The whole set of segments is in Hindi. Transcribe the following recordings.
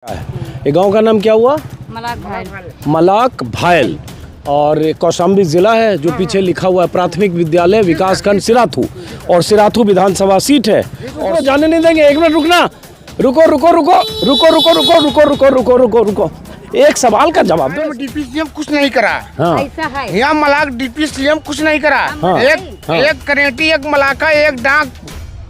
ये गांव का नाम क्या हुआ? मलाक भायल। और ये कौशाम्बी जिला है जो पीछे लिखा हुआ है प्राथमिक विद्यालय विकासखंड सिराथू, और सिराथू विधानसभा सीट है। और जाने नहीं देंगे, एक मिनट रुकना, रुको रुको रुको रुको रुको रुको रुको रुको रुको रुको रुको एक सवाल का जवाब दो। डिप्टी सीएम कुछ नहीं करा। हाँ। यहाँ मलाक डिप्टी सीएम कुछ नहीं करा। हाँ। एक करेटी, एक मलाका, एक डाक,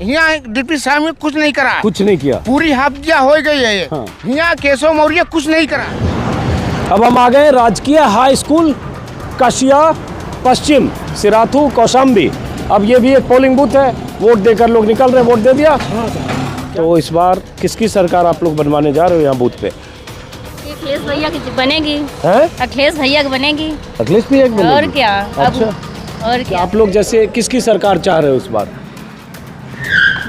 यहाँ डिप्टी साहब ने कुछ नहीं करा, कुछ नहीं किया। पूरी हफ्जा हो गई है। हाँ। यहाँ केशव मौर्य कुछ नहीं करा। अब हम आ गए राजकीय हाई स्कूल कशिया पश्चिम सिराथू कौशाम्बी। अब ये भी एक पोलिंग बूथ है, वोट देकर लोग निकल रहे, वोट दे दिया। तो इस बार किसकी सरकार आप लोग बनवाने जा रहे हो यहाँ बूथ पे? अखिलेश भैया की बनेगी। हैं? अखिलेश भैया की बनेगी। अखिलेश भी एक बनेगी? और क्या? अच्छा। और क्या? आप लोग जैसे किसकी सरकार चाह रहे हो इस बार?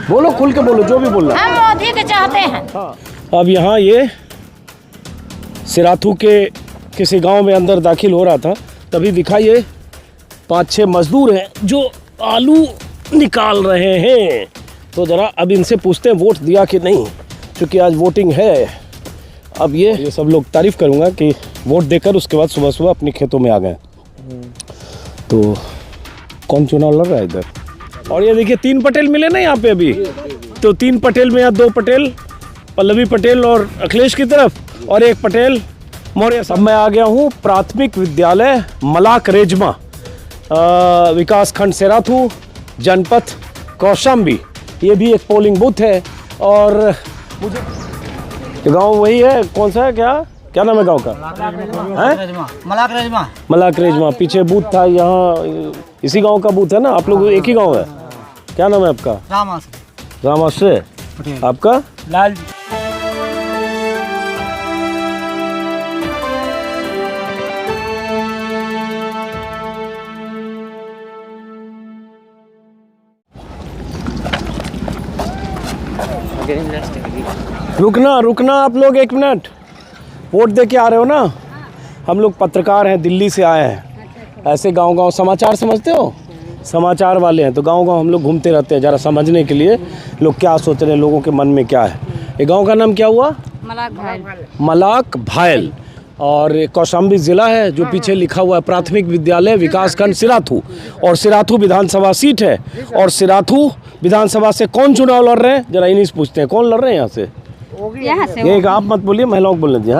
बोलो, खुल के बोलो, जो भी बोलना। हम मोदी के चाहते हैं। हाँ। अब यहाँ ये सिराथू के किसी गांव में अंदर दाखिल हो रहा था, तभी दिखा ये 5-6 मजदूर हैं जो आलू निकाल रहे हैं। तो ज़रा अब इनसे पूछते हैं वोट दिया कि नहीं, क्योंकि आज वोटिंग है। अब ये सब लोग तारीफ़ करूँगा कि वोट देकर उसके बाद सुबह सुबह अपने खेतों में आ गए। तो कौन चुनाव लड़ रहा है इधर? और ये देखिए 3 पटेल मिले ना यहाँ पे अभी, तो 3 पटेल में यहाँ 2 पटेल, पल्लवी पटेल और अखिलेश की तरफ, और 1 पटेल मौर्य। सब मैं आ गया हूँ प्राथमिक विद्यालय मलाक रेजमा, विकासखंड सिराथू, जनपद कौशाम्बी। ये भी एक पोलिंग बूथ है। और मुझे गांव वही है, कौन सा है, क्या नाम है गांव का? मलाक रेजमा। मलाक रेजमा। पीछे बूथ था, यहाँ इसी गांव का बूथ है ना? आप लोग एक ही गांव है? क्या नाम है आपका? रामाश्रय। आपका? लाल। रुकना आप लोग 1 मिनट। वोट दे के आ रहे हो ना? हम लोग पत्रकार हैं, दिल्ली से आए हैं। ऐसे गांव समाचार समझते हो? समाचार वाले हैं, तो गांव हम लोग घूमते रहते हैं ज़रा समझने के लिए लोग क्या सोच रहे हैं, लोगों के मन में क्या है। ये गांव का नाम क्या हुआ? मलाक भायल। और ये कौशाम्बी ज़िला है जो पीछे लिखा हुआ है प्राथमिक विद्यालय विकासखंड सिराथू, और सिराथू विधानसभा सीट है। और सिराथू विधानसभा से कौन चुनाव लड़ रहे हैं, जरा इन्हीं से पूछते हैं, कौन लड़ रहे हैं यहाँ से? ये आप मत बोलिए, महिलाओं को बोलने दीजिए।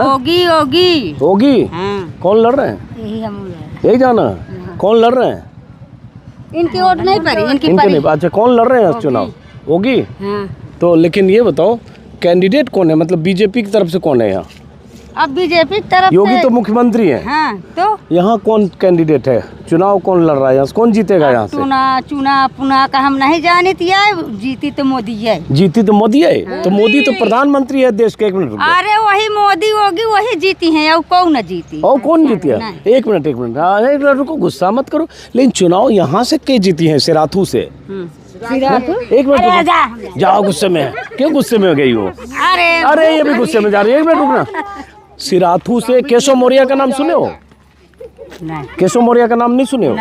होगी। हाँ। कौन लड़ रहे हैं? यही जाना। कौन लड़ रहे हैं? इनकी वोट नहीं पड़ी, इनकी नहीं। अच्छा, कौन लड़ रहे हैं चुनाव? होगी। हाँ। तो लेकिन ये बताओ कैंडिडेट कौन है, मतलब बीजेपी की तरफ से कौन है यहाँ? अब बीजेपी की तरफ योगी तो मुख्यमंत्री है। हाँ, तो यहाँ कौन कैंडिडेट है? चुनाव कौन लड़ रहा है यहाँ से? कौन जीतेगा यहाँ से? चुना पुना का हम नहीं जाने दिया, जीती तो मोदी है। जीती तो मोदी है। तो मोदी तो प्रधानमंत्री है देश के। 1 मिनट। अरे वही मोदी होगी, वही जीती है, और कौन न जीती? और कौन जीती है? 1 मिनट। रुको, गुस्सा मत करो। लेकिन चुनाव यहाँ से के जीती है? सिराथू से। 1 मिनट जाओ, गुस्से में क्यों? गुस्से में हो गई हो? अरे ये भी गुस्से में जा रही है। 1 मिनट रुकना। सिराथू से केशव मौर्य का नाम सुने हो? नहीं। केशव मौर्य का नाम नहीं सुने हो?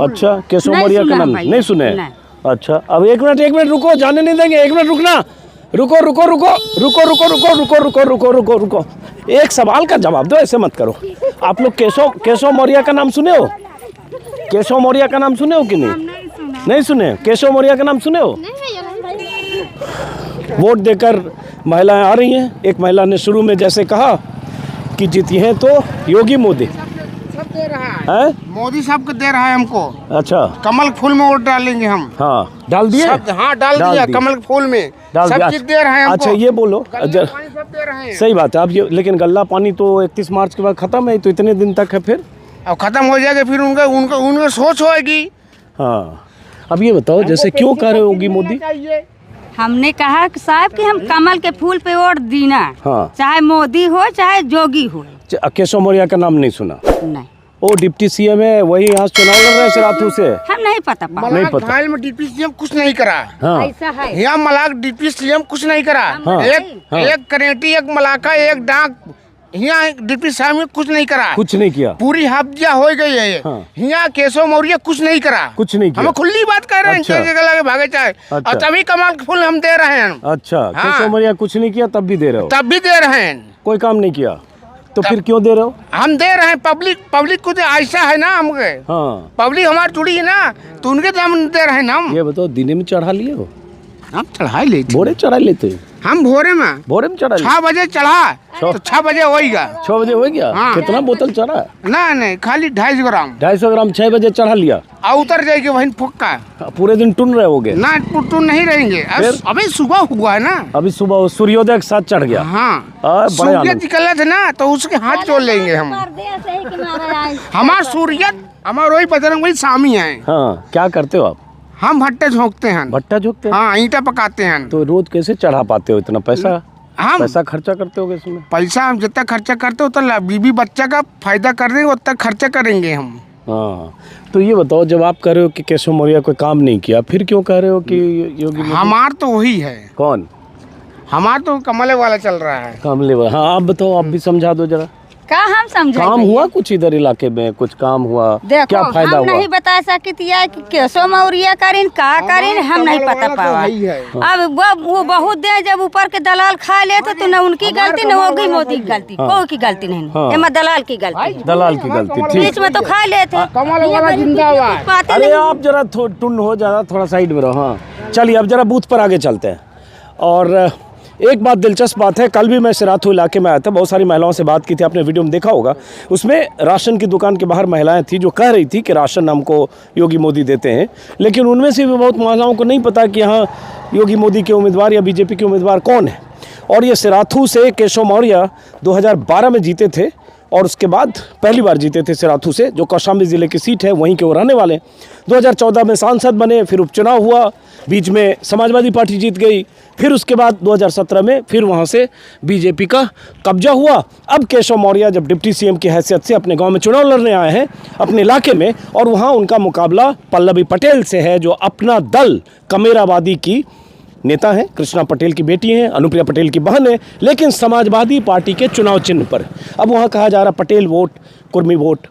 अच्छा, केशव मौर्य का नाम नहीं सुने? अच्छा, अब 1 मिनट रुको, जाने नहीं देंगे। 1 मिनट रुकना, रुको रुको रुको रुको रुको रुको रुको रुको रुको रुको रुको एक सवाल का जवाब दो, ऐसे मत करो। आप लोग केशव मौर्य का नाम सुने हो? केशव मौर्य का नाम सुने हो कि नहीं सुने? केशव मौर्य का नाम सुने हो? वोट देकर महिलाएं आ रही हैं। एक महिला ने शुरू में जैसे कहा कि जीती हैं तो योगी मोदी सब दे रहा है, मोदी साहब को दे रहा है हमको। अच्छा, कमल फूल में वोट डालेंगे हम। हाँ, डाल दिए। हाँ, डाल दिया। कमल फूल में सब चीज दे रहे हैं हमको। अच्छा, ये बोलो, सब दे रहे हैं। सही बात है। अब ये लेकिन गल्ला पानी तो 31 मार्च के बाद खत्म है, तो इतने दिन तक है, फिर अब खत्म हो जाएगा, फिर उनका सोच होगी। हाँ। अब ये बताओ जैसे क्यों कर रहे होगी मोदी? हमने कहा कि साहब कि हम कमल के फूल पे वोट देना। हाँ। चाहे मोदी हो चाहे जोगी हो। केशव मौर्य का नाम नहीं सुना? नहीं। वो डिप्टी सीएम है, वही यहाँ चुनाव लड़ रहे हैं सिराथू से। हम नहीं पता। नहीं पता। में डिप्टी सीएम कुछ नहीं करा। हाँ। ऐसा है। यहाँ मलाक डिप्टी सीएम कुछ नहीं करा। हाँ। एक करेटी, एक मलाका, एक डाक, यहाँ डिप्टी साहब ने कुछ नहीं करा, कुछ नहीं किया, पूरी हफ्जा हो गई है। हाँ। यहाँ केशव मौर्य कुछ नहीं करा, कुछ नहीं किया। हम खुली बात कर रहे हैं, अच्छा। जगह लगे भागे चाहे, अच्छा। और तभी कमाल के फूल हम दे रहे हैं। अच्छा, हाँ। केशव मौर्य कुछ नहीं किया तब भी दे रहे हो? तब भी दे रहे हैं, कोई काम नहीं किया तो फिर क्यों दे रहे हो? हम दे रहे हैं। पब्लिक कुछ ऐसा है ना, हमके हाँ, पब्लिक हमारी जुड़ी है ना, तो उनके तो हम दे रहे हैं ना। ये बताओ, दिने में चढ़ा लिए हो? हम चढ़ा लेते, भोरे चढ़ा लेते हो? हम भोरे में भोरे में चढ़ा 6 बजे चढ़ा तो 6 बजे होएगा। 6 बजे हो गया? हाँ। कितना बोतल चढ़ा? ना नहीं, खाली 250 ग्राम 250 ग्राम 6 बजे चढ़ा लिया, और उतर जाएगी वहीं फुक्का। पूरे दिन टुन रहे होगे? ना टूट नहीं रहेंगे। अभी सुबह हुआ है ना, अभी सुबह सूर्योदय के साथ चढ़ गया। हाँ, बड़े सूर्य आनंद। निकला था ना, तो उसके हाथ जोड़ लेंगे हम। हमारा सूर्य, हमारा वही बजरंगबली स्वामी है। हाँ, क्या करते हो आप? हम भट्टे झोंकते हैं। भट्टा झोंकते हैं? हाँ, ईंटा पकाते हैं। तो रोज कैसे चढ़ा पाते हो इतना पैसा? हम पैसा खर्चा करते हो इसमें? पैसा हम जितना खर्चा करते हो, उतना बीबी बच्चा का फायदा कर देंगे, उतना खर्चा करेंगे हम। हाँ, तो ये बताओ, जब आप कह रहे हो कि केशव मौर्य कोई काम नहीं किया, फिर क्यों कह रहे हो कि योगी मोदी? हमार तो वही है, कौन? हमार तो कमले वाला चल रहा है। कमले वाला? हाँ, आप बताओ, आप भी समझा दो जरा। का हम समझे काम हुआ कुछ इधर इलाके में? कुछ काम हुआ? देखो, क्या फायदा हम हुआ? नहीं बता सकती है कि केशव मौर्य करीन का करीन, हम नहीं पता पावा। अब वो बहुत दे, जब ऊपर के दलाल खा लेते तो न उनकी गलती न होगी मोदी की गलती, कोई की गलती नहीं, एमा दलाल की गलती, दलाल की गलती। ठीक, बीच में तो खा लेते। कमल वाला जिंदाबाद। अरे आप जरा टुन हो, जरा थोड़ा साइड में रहो। हाँ, चलिए अब जरा बूथ पर आगे चलते हैं। और एक बात दिलचस्प बात है, कल भी मैं सिराथू इलाके में आया था, बहुत सारी महिलाओं से बात की थी, आपने वीडियो में देखा होगा। उसमें राशन की दुकान के बाहर महिलाएं थी जो कह रही थी कि राशन हमको योगी मोदी देते हैं, लेकिन उनमें से भी बहुत महिलाओं को नहीं पता कि यहाँ योगी मोदी के उम्मीदवार या बीजेपी के उम्मीदवार कौन है। और ये सिराथू से केशव मौर्य 2012 में जीते थे, और उसके बाद पहली बार जीते थे सिराथू से, जो कौशाम्बी ज़िले की सीट है, वहीं के वो रहने वाले। 2014 में सांसद बने, फिर उपचुनाव हुआ, बीच में समाजवादी पार्टी जीत गई, फिर उसके बाद 2017 में फिर वहाँ से बीजेपी का कब्जा हुआ। अब केशव मौर्य जब डिप्टी सीएम की हैसियत से अपने गांव में चुनाव लड़ने आए हैं अपने इलाके में, और वहाँ उनका मुकाबला पल्लवी पटेल से है, जो अपना दल कमेरावादी की नेता हैं, कृष्णा पटेल की बेटी हैं, अनुप्रिया पटेल की बहन है, लेकिन समाजवादी पार्टी के चुनाव चिन्ह पर। अब वहाँ कहा जा रहा पटेल वोट, कुर्मी वोट,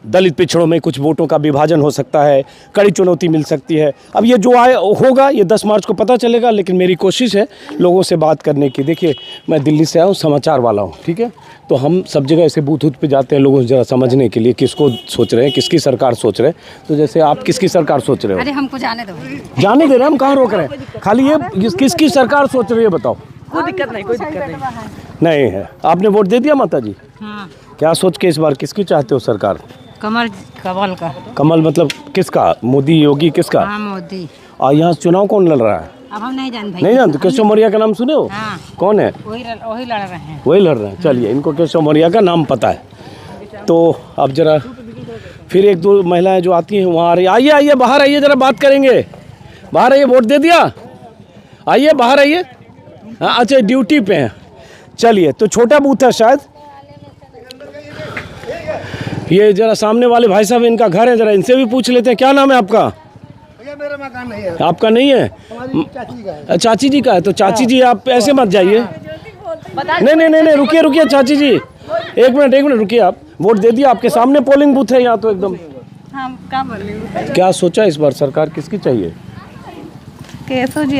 दलित पिछड़ों में कुछ वोटों का विभाजन हो सकता है, कड़ी चुनौती मिल सकती है। अब ये जो आए होगा, ये 10 मार्च को पता चलेगा, लेकिन मेरी कोशिश है लोगों से बात करने की। देखिए, मैं दिल्ली से आया हूँ, समाचार वाला हूँ, ठीक है, तो हम सब जगह ऐसे बूथ पे जाते हैं लोगों से जरा समझने के लिए किसको सोच रहे हैं, किसकी सरकार सोच रहे हैं। तो जैसे आप किसकी सरकार सोच रहे हो? अरे हमको जाने दो, जाने दे रहे हैं, हम कहाँ रोक रहे हैं, खाली ये किसकी सरकार सोच रही है बताओ। कोई दिक्कत नहीं, कोई दिक्कत नहीं है। आपने वोट दे दिया माता जी? हाँ, क्या सोच के इस बार किसकी चाहते हो सरकार? कमल का। कमल मतलब किसका? मोदी, योगी, किसका? हाँ, मोदी। और यहाँ चुनाव कौन लड़ रहा है? अब हम नहीं जानते। नहीं जानते? केशव मौर्य का नाम सुने हो? हाँ। कौन है? वही लड़ रहे हैं। वही लड़ रहे हैं। चलिए, इनको केशव मौर्य का नाम पता है। तो अब जरा फिर 1-2 महिलाएं जो आती हैं वहाँ आ रही। आइए आइए, बाहर आइए, जरा बात करेंगे। बाहर आइए, वोट दे दिया? आइए बाहर आइए। हाँ, अच्छा, ड्यूटी पे हैं। चलिए, तो छोटा बूथ है शायद। ये जरा सामने वाले भाई साहब, इनका घर है, जरा इनसे भी पूछ लेते हैं। क्या नाम है आपका? मेरा मकान नहीं है। आपका नहीं है? चाची जी का है। तो चाची जी आप ऐसे मत जाइए। नहीं, रुकिए चाची जी, एक मिनट रुकिए। आप वोट दे दिया? आपके सामने पोलिंग बूथ है यहाँ तो एकदम। हम क्या बोले? क्या सोचा इस बार सरकार किसकी चाहिए? केशव जी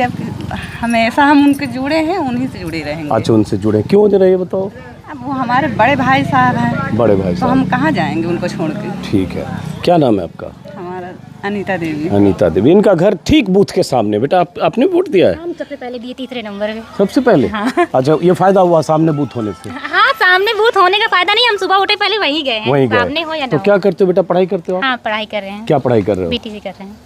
हमेशा हम उनके जुड़े हैं, उन्हीं से जुड़े रहेंगे। अच्छा, उनसे जुड़े क्यों दे रहे, ये बताओ। अब वो हमारे बड़े भाई साहब हैं, बड़े भाई तो साहब। हम कहाँ जाएंगे उनको छोड़ के। ठीक है, क्या नाम है आपका? हमारा अनीता देवी। अनीता देवी। इनका घर ठीक बूथ के सामने। बेटा, आपने वोट दिया है? हम सबसे पहले दिए, 3 नंबर पे। सबसे पहले? हाँ। अच्छा, ये फायदा हुआ सामने बूथ होने से? हाँ, सामने बूथ होने का फायदा नहीं, हम सुबह उठे पहले वहीं गए हैं। वहीं सामने हो गए। या तो ना क्या करते हो बेटा, पढ़ाई करते हो आप? हाँ, पढ़ाई कर रहे हैं। क्या पढ़ाई कर रहे हो? बीटीसी कर रहे हैं।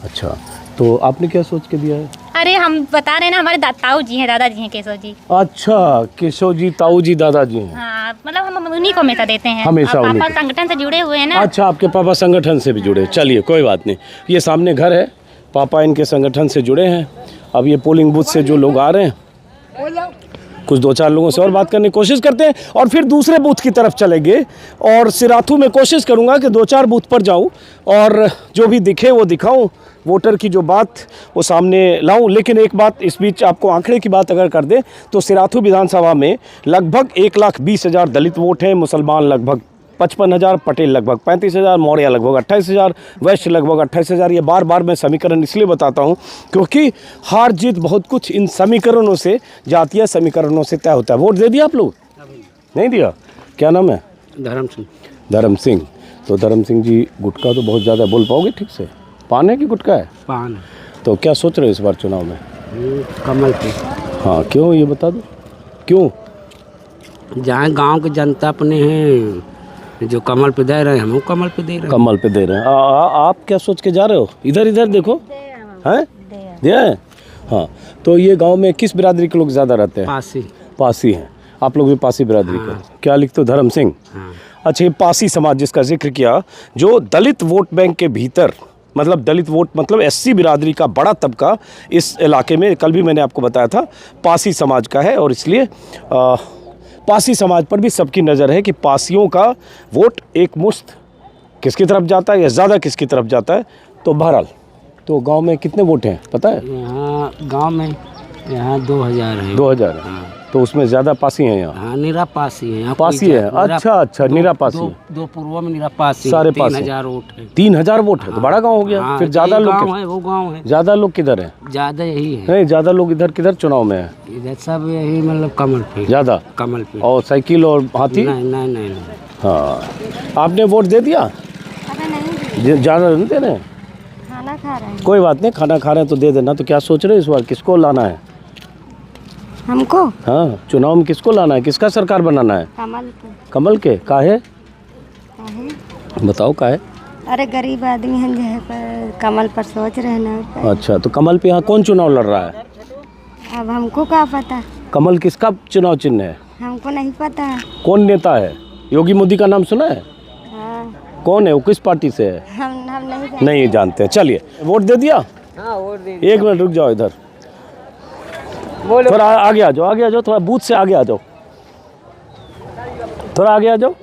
अच्छा, तो आपने क्या सोच के दिया है? अरे हम बता रहे हैं ना, हमारे ताऊ जी हैं, दादाजी हैं केशव जी। अच्छा, केशव जी, ताऊ जी, दादाजी हैं। हाँ, मतलब हम उन्हीं को हमेशा देते हैं। हमेशा और उन्हीं पापा संगठन से जुड़े हुए हैं ना। अच्छा, आपके पापा संगठन से भी जुड़े। चलिए, कोई बात नहीं। ये सामने घर है, पापा इनके संगठन से जुड़े हैं। अब ये पोलिंग बूथ से जो लोग आ रहे हैं, कुछ 2-4 लोगों से और बात करने की कोशिश करते हैं और फिर दूसरे बूथ की तरफ चलेंगे। और सिराथू में कोशिश करूंगा कि 2-4 बूथ पर जाऊं और जो भी दिखे वो दिखाऊं, वोटर की जो बात वो सामने लाऊं। लेकिन एक बात इस बीच आपको आंकड़े की बात अगर कर दें तो सिराथू विधानसभा में लगभग 1,20,000 दलित वोट हैं, मुसलमान लगभग 55,000, पटेल लगभग 35,000, मौर्य लगभग 28,000, वैश्य लगभग 28,000। ये बार बार मैं समीकरण इसलिए बताता हूँ क्योंकि हार जीत बहुत कुछ इन समीकरणों से, जातीय समीकरणों से तय होता है। वोट दे दिया आप लोग? नहीं दिया? क्या नाम है? धर्म सिंह। धर्म सिंह। तो धर्म सिंह जी, गुटखा तो बहुत ज़्यादा बोल पाओगे ठीक से? पान है कि गुटखा है? पान। तो क्या सोच रहे हो इस बार चुनाव में? कमल पे। हाँ, क्यों ये बता दो क्यों? जहाँ गांव की जनता अपने हैं, जो कमल पे दे रहे हैं हम कमल पे दे रहे हैं। कमल पे दे रहे हैं। आप क्या सोच के जा रहे हो? इधर इधर देखो। हैं? दिया है। हाँ, तो ये गांव में किस बिरादरी के लोग ज़्यादा रहते हैं? पासी। पासी हैं। आप लोग भी पासी बिरादरी के? क्या लिखते हो? धर्म सिंह। अच्छा, ये पासी समाज जिसका जिक्र किया, जो दलित वोट बैंक के भीतर, मतलब दलित वोट मतलब एससी बिरादरी का बड़ा तबका इस इलाके में, कल भी मैंने आपको बताया था, पासी समाज का है। और इसलिए पासी समाज पर भी सबकी नज़र है कि पासियों का वोट एक मुश्त किसकी तरफ जाता है या ज़्यादा किसकी तरफ जाता है। तो बहरहाल, तो गांव में कितने वोट हैं पता है? यहाँ गांव में यहाँ 2,000 है। 2,000 है। तो उसमें ज़्यादा पासी हैं यहाँ? हाँ, निरा पासी है। पासी है। अच्छा, निरा पासी। दो पूर्व में निरा पासी। सारे पासी। 3,000 वोट है। 3,000 वोट है तो बड़ा गांव हो गया। हाँ, फिर ज़्यादा लोग गाँव है, वो गाँव है। ज़्यादा लोग किधर हैं? ज़्यादा यही है। नहीं, ज़्यादा लोग इधर किधर चुनाव में है? इधर सब यही मतलब कमल पे। ज़्यादा कमल पे। और साइकिल और हाथी? नहीं। हाँ, आपने वोट दे दिया? ज़्यादा नहीं दे रहे हैं? खाना खा रहे हैं। कोई बात नहीं, खाना खा रहे हैं तो दे देना। तो क्या सोच रहे हो इस बार किसको लाना है? हमको हाँ, चुनाव में किसको लाना है? किसका सरकार बनाना है? कमल पे। कमल के? काहे? बताओ काहे? अरे गरीब आदमी हैं जो पर कमल पर सोच रहे ना। अच्छा, तो कमल पे यहाँ कौन चुनाव लड़ रहा है? अब हमको क्या पता? कमल किसका चुनाव चिन्ह है? हमको नहीं पता। कौन नेता है? योगी मोदी का नाम सुना है? हाँ। कौन है वो? किस पार्टी से है? हम नहीं जानते। नहीं जानते हैं। चलिए, वोट दे दिया? हाँ, वोट दे। 1 मिनट रुक जाओ, इधर थोड़ा आगे आ जाओ, थोड़ा बूथ से आगे आ जाओ, थोड़ा आगे आ जाओ।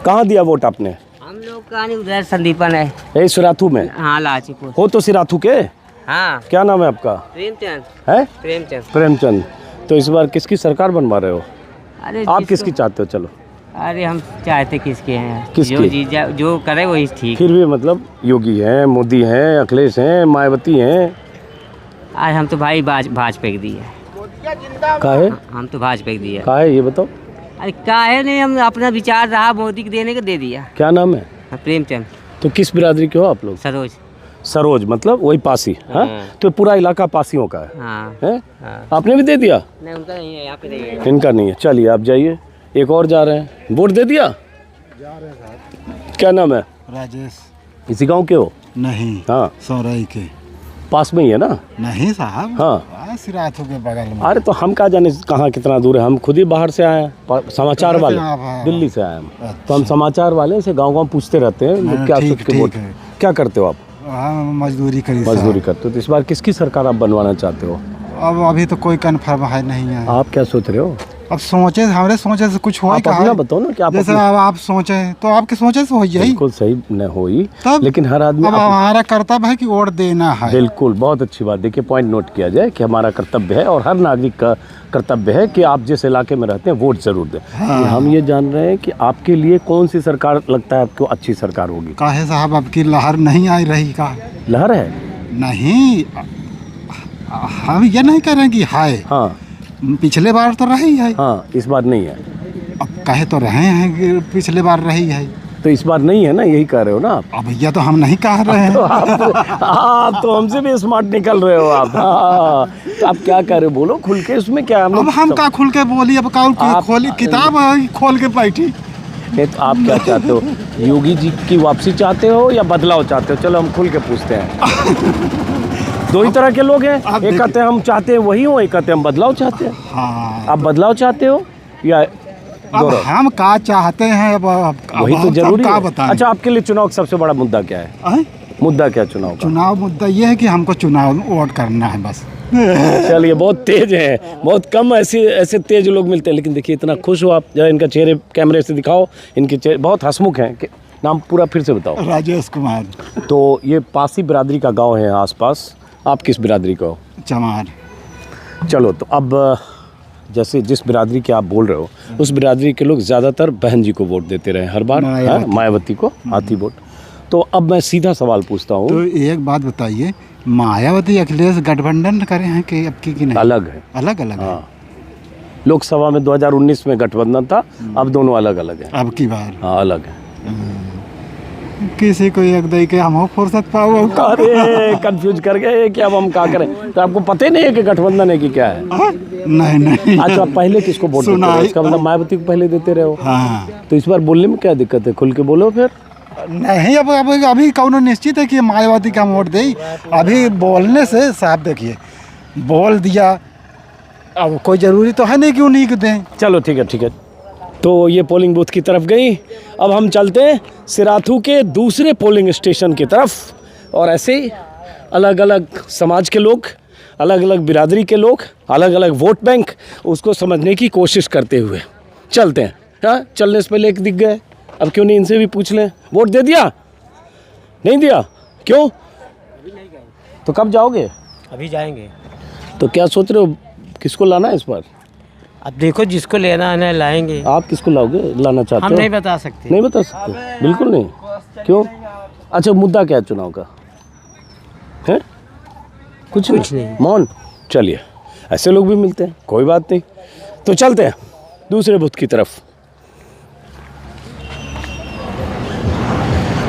कहाँ दिया वोट आपने? हम लोग का नहीं, उधर संदीपन है। यही सिराथू में? हाँ, लाचीपुर। हो तो सिराथू के? हाँ। क्या नाम है आपका? प्रेमचंद। है? प्रेमचंद। तो इस बार किसकी सरकार बनवा रहे हो? अरे आप किसकी चाहते हो? चलो, अरे हम चाहते किसके हैं? किसके? जो जीजा जो करे वही ठीक। फिर भी मतलब योगी हैं, मोदी हैं, अखिलेश हैं, मायावती हैं। आज हम तो भाई भाजपा पे दिए। काहे? हम तो भाजपा पे दिए। काहे ये बताओ? अरे काहे नहीं, हम अपना विचार रहा मोदी को देने को दे दिया। क्या नाम है? प्रेमचंद। तो किस बिरादरी के हो आप लोग? सरोज। सरोज मतलब वही पासी। हाँ, तो पूरा इलाका पासियों का है? हाँ। है? हाँ। आपने भी दे दिया? नहीं, उनका नहीं है, यहाँ पे नहीं है। इनका नहीं है। चलिए, आप जाइए। एक और जा रहे हैं। वोट दे दिया? जा रहे हैं। क्या नाम है? राजेश। इसी गांव के हो? नहीं। हाँ, सौराई के। पास में ही है ना? नहीं साहब। हाँ, सिराथू के बगल में। अरे तो हम क्या जाने कहाँ कितना दूर है। हम खुद ही बाहर से आए हैं, समाचार वाले, दिल्ली से आए हैं। तो हम समाचार वाले से गांव पूछते रहते हैं लोग क्या सोच के वोट। क्या करते हो आप? मजदूरी करते हो। तो इस बार किसकी सरकार आप बनवाना चाहते हो? अब अभी तो कोई कन्फर्म है नहीं है। आप क्या सोच रहे हो? अब सोचे, हमारे सोचे से कुछ हो। आप अपना बताओ ना कि आप जैसे अब आप सोचे तो आपके सोचे से हो जाए। बिल्कुल सही न होई, तब लेकिन हर आदमी अब हमारा कर्तव्य है कि वोट देना है। बिल्कुल, बहुत अच्छी बात। देखिए, पॉइंट नोट किया जाए कि हमारा कर्तव्य है और हर नागरिक का कर्तव्य है कि आप जिस इलाके में रहते हैं वोट जरूर दें। हाँ। हम ये जान रहे हैं कि आपके लिए कौन सी सरकार लगता है आपको अच्छी सरकार होगी? काहे साहब, अब की लहर नहीं आई रही का? लहर है? नहीं, हम ये नहीं कह रहे हैं कि हाय। हाँ, पिछले बार तो रही है। हाँ, इस बार नहीं है। अब कहे तो रहे हैं कि पिछले बार रही है, तो इस बार नहीं है ना, यही कह रहे हो ना आप? अब भैया तो हम नहीं कह रहे हैं। आप तो हमसे भी स्मार्ट निकल रहे हो आप। हाँ, तो आप क्या कह रहे हो? बोलो खुल के, उसमें क्या है? अब हम का खुल के बोली? अब खोली किताब खोल के बैठी। नहीं, तो आप क्या चाहते हो? योगी जी की वापसी चाहते हो या बदलाव चाहते हो? चलो हम खुल के पूछते हैं। दो ही तरह के लोग हैं। एक कहते हैं हम चाहते हैं वही हो, एक कहते हैं हम बदलाव चाहते हैं। हाँ, आप बदलाव चाहते हो या अब हम का चाहते हैं? अब वही तो जरूरी का है। बताएं? अच्छा, आपके लिए चुनाव का सबसे बड़ा मुद्दा क्या है? मुद्दा क्या चुनाव का? चुनाव मुद्दा ये है कि हमको चुनाव वोट करना है बस। चलिए, बहुत तेज हैं, बहुत कम ऐसे तेज लोग मिलते हैं। लेकिन देखिए इतना खुश हो आप, जरा इनका चेहरे कैमरे से दिखाओ, इनके चेहरे बहुत हंसमुख हैं। नाम पूरा फिर से बताओ। राजेश कुमार। तो ये पासी बिरादरी का गांव है आसपास। आप किस बिरादरी का हो? चमार। चलो, तो अब जैसे जिस बिरादरी के आप बोल रहे हो, उस बिरादरी के लोग ज़्यादातर बहन जी को वोट देते रहे हर बार, मायावती को आती वोट। तो अब मैं सीधा सवाल पूछता हूँ। तो एक बात बताइए, मायावती अखिलेश गठबंधन करे हैं कि अब की नहीं? अलग है, अलग अलग है। हाँ, लोकसभा में 2019 में गठबंधन था, अब दोनों अलग अलग हैं। अब की बार हाँ अलग है। किसी को एक दई के हम फुर्सत पाओ। अरे कंफ्यूज कर गए कि अब हम क्या करें। तो आपको पता ही नहीं है कि गठबंधन है कि क्या है? नहीं नहीं। अच्छा, पहले किसको वोट देते रहे? इसका मतलब मायावती को पहले देते रहे हो। हाँ। तो इस बार बोलने में क्या दिक्कत है? खुल के बोलो फिर। नहीं, अब अभी कौन निश्चित है कि मायावती का वोट दे? अभी बोलने से साफ देखिए, बोल दिया, अब कोई ज़रूरी तो है नहीं कि उन्हीं को दें। चलो ठीक है, ठीक है। तो ये पोलिंग बूथ की तरफ गई। अब हम चलते हैं सिराथू के दूसरे पोलिंग स्टेशन की तरफ। और ऐसे ही अलग अलग समाज के लोग, अलग अलग बिरादरी के लोग, अलग अलग वोट बैंक, उसको समझने की कोशिश करते हुए चलते हैं। हाँ, चलने से पहले एक दिख गए, अब क्यों नहीं इनसे भी पूछ लें। वोट दे दिया? नहीं दिया? क्यों? तो कब जाओगे? अभी जाएंगे। तो क्या सोच रहे हो, किसको लाना है इस बार? अब देखो, जिसको लेना है लाएंगे। आप किसको लाओगे, लाना चाहते हो? हम नहीं बता सकते। नहीं बता सकते? बिल्कुल नहीं। क्यों? अच्छा, मुद्दा क्या है चुनाव का? है कुछ नहीं, मौन। चलिए, ऐसे लोग भी मिलते हैं, कोई बात नहीं। तो चलते हैं दूसरे बूथ की तरफ।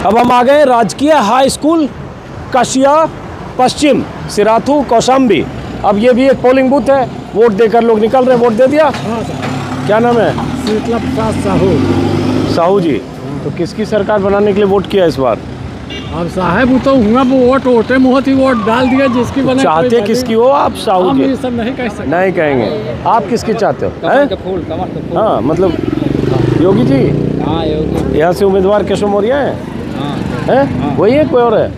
अब हम आ गए राजकीय हाई स्कूल कसिया पश्चिम, सिराथू कौशाम्बी। अब ये भी एक पोलिंग बूथ है, वोट देकर लोग निकल रहे हैं। वोट दे दिया? हाँ सर। क्या नाम है? शीतला प्रसाद साहू। साहू जी, तो किसकी सरकार बनाने के लिए वोट किया इस बार? अब साहब वो तो हुआ, वो वोट होते मुहत ही वोट डाल दिया जिसकी बने। चाहते किसकी हो आप साहू जी? हम ये सब नहीं कह सकते। नहीं कहेंगे। आप किसकी चाहते हो? कमल का फूल। हाँ, मतलब योगी जी। हाँ, योगी। यहाँ से उम्मीदवार केशव मौर्य है? हाँ। वही है, कोई और है?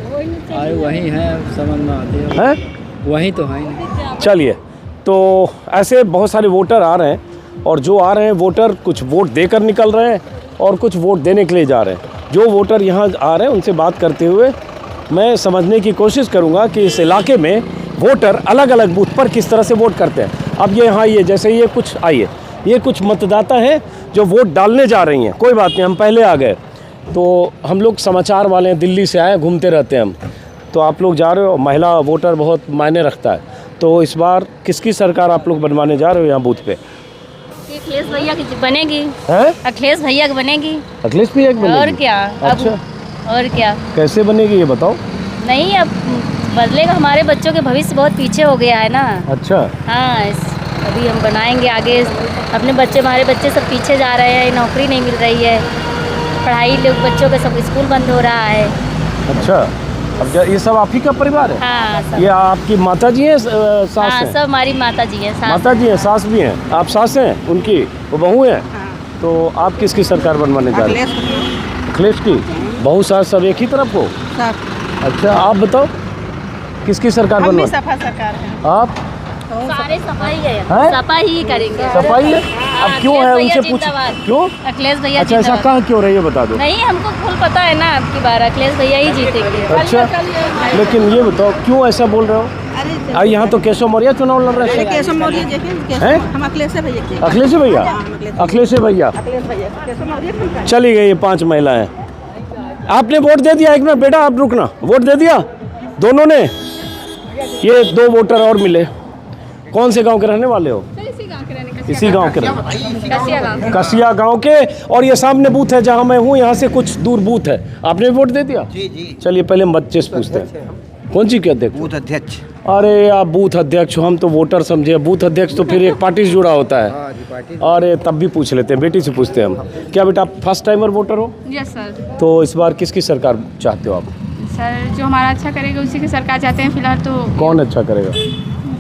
वही है, समझ में आती है। वही तो है। चलिए, तो ऐसे बहुत सारे वोटर आ रहे हैं, और जो आ रहे हैं वोटर कुछ वोट देकर निकल रहे हैं और कुछ वोट देने के लिए जा रहे हैं। जो वोटर यहाँ आ रहे हैं उनसे बात करते हुए मैं समझने की कोशिश करूँगा कि इस इलाके में वोटर अलग अलग बूथ पर किस तरह से वोट करते हैं। अब ये यहाँ ये जैसे ये कुछ आइए, ये कुछ मतदाता हैं जो वोट डालने जा रही हैं। कोई बात नहीं, हम पहले आ गए। तो हम लोग समाचार वाले हैं, दिल्ली से आए, घूमते रहते हैं हम। तो आप लोग जा रहे हो, महिला वोटर बहुत मायने रखता है। तो इस बार किसकी सरकार आप लोग बनवाने जा रहे हो यहाँ बूथ पे? अखिलेश भैया की बनेगी। हैं? अखिलेश भैया की बनेगी। अखिलेश भैया की बनेगी? और क्या? अच्छा, और क्या? कैसे बनेगी ये बताओ। नहीं, अब बदलेगा। हमारे बच्चों के भविष्य बहुत पीछे हो गया है ना। अच्छा। हाँ, अभी हम बनाएंगे आगे। अपने बच्चे, हमारे बच्चे सब पीछे जा रहे हैं, नौकरी नहीं मिल रही है, पढ़ाई लोग बच्चों का सब स्कूल बंद हो रहा है। अच्छा, अब ये सब आप ही का परिवार है? हाँ, सब। ये आपकी माता जी हैं, सास हाँ, हैं? सब हमारी माता जी हैं। माता जी हैं, सास भी हैं। आप सास हैं उनकी, वो बहू हैं? तो आप किसकी सरकार बनवाने जा रहे हैं? अखिलेश की। बहू सास सब एक ही तरफ हो? अच्छा, आप बताओ किसकी सरकार बनवा? सपा सरकार है। आप? सारे सफाई है, हैं? सफाई ही करेंगे। सफाई है? अब क्यों है उनसे पूछ, क्यों? अखिलेश भैया अच्छा, ऐसा कहाँ क्यों रही है बता दो। नहीं, हमको फुल पता है ना, आपकी बार अखिलेश भैया ही जीतेंगे। अच्छा, लेकिन ये बताओ क्यों ऐसा बोल रहे हो? अरे यहाँ तो केशव मौर्य चुनाव लड़ रहे हैं। केशव मौर्य हैं? हम अखिलेश भैया। अखिलेश भैया? अखिलेश भैया चली गई ये 5 महिलाएं। आपने वोट दे दिया? एक मिनट बेटा, आप रुकना। वोट दे दिया दोनों ने? ये 2 वोटर और मिले। कौन से गांव के रहने वाले हो? इसी गांव के कसिया गांव के। और ये सामने बूथ है जहां मैं हूं, यहाँ से कुछ दूर बूथ है। आपने वोट दे दिया? जी। चलिए पहले हम बच्चे से पूछते हैं, कौन सी के अध्यक्ष? बूथ अध्यक्ष। अरे आप बूथ अध्यक्ष हो, हम तो वोटर समझे। बूथ अध्यक्ष तो फिर एक पार्टी से जुड़ा होता है। अरे तब भी पूछ लेते हैं, बेटी से पूछते हैं हम। क्या बेटा आप फर्स्ट टाइमर वोटर हो? Yes sir. तो इस बार किसकी सरकार चाहते हो आप? सर, जो हमारा अच्छा करेगा उसी की सरकार चाहते हैं फिलहाल तो। कौन अच्छा करेगा?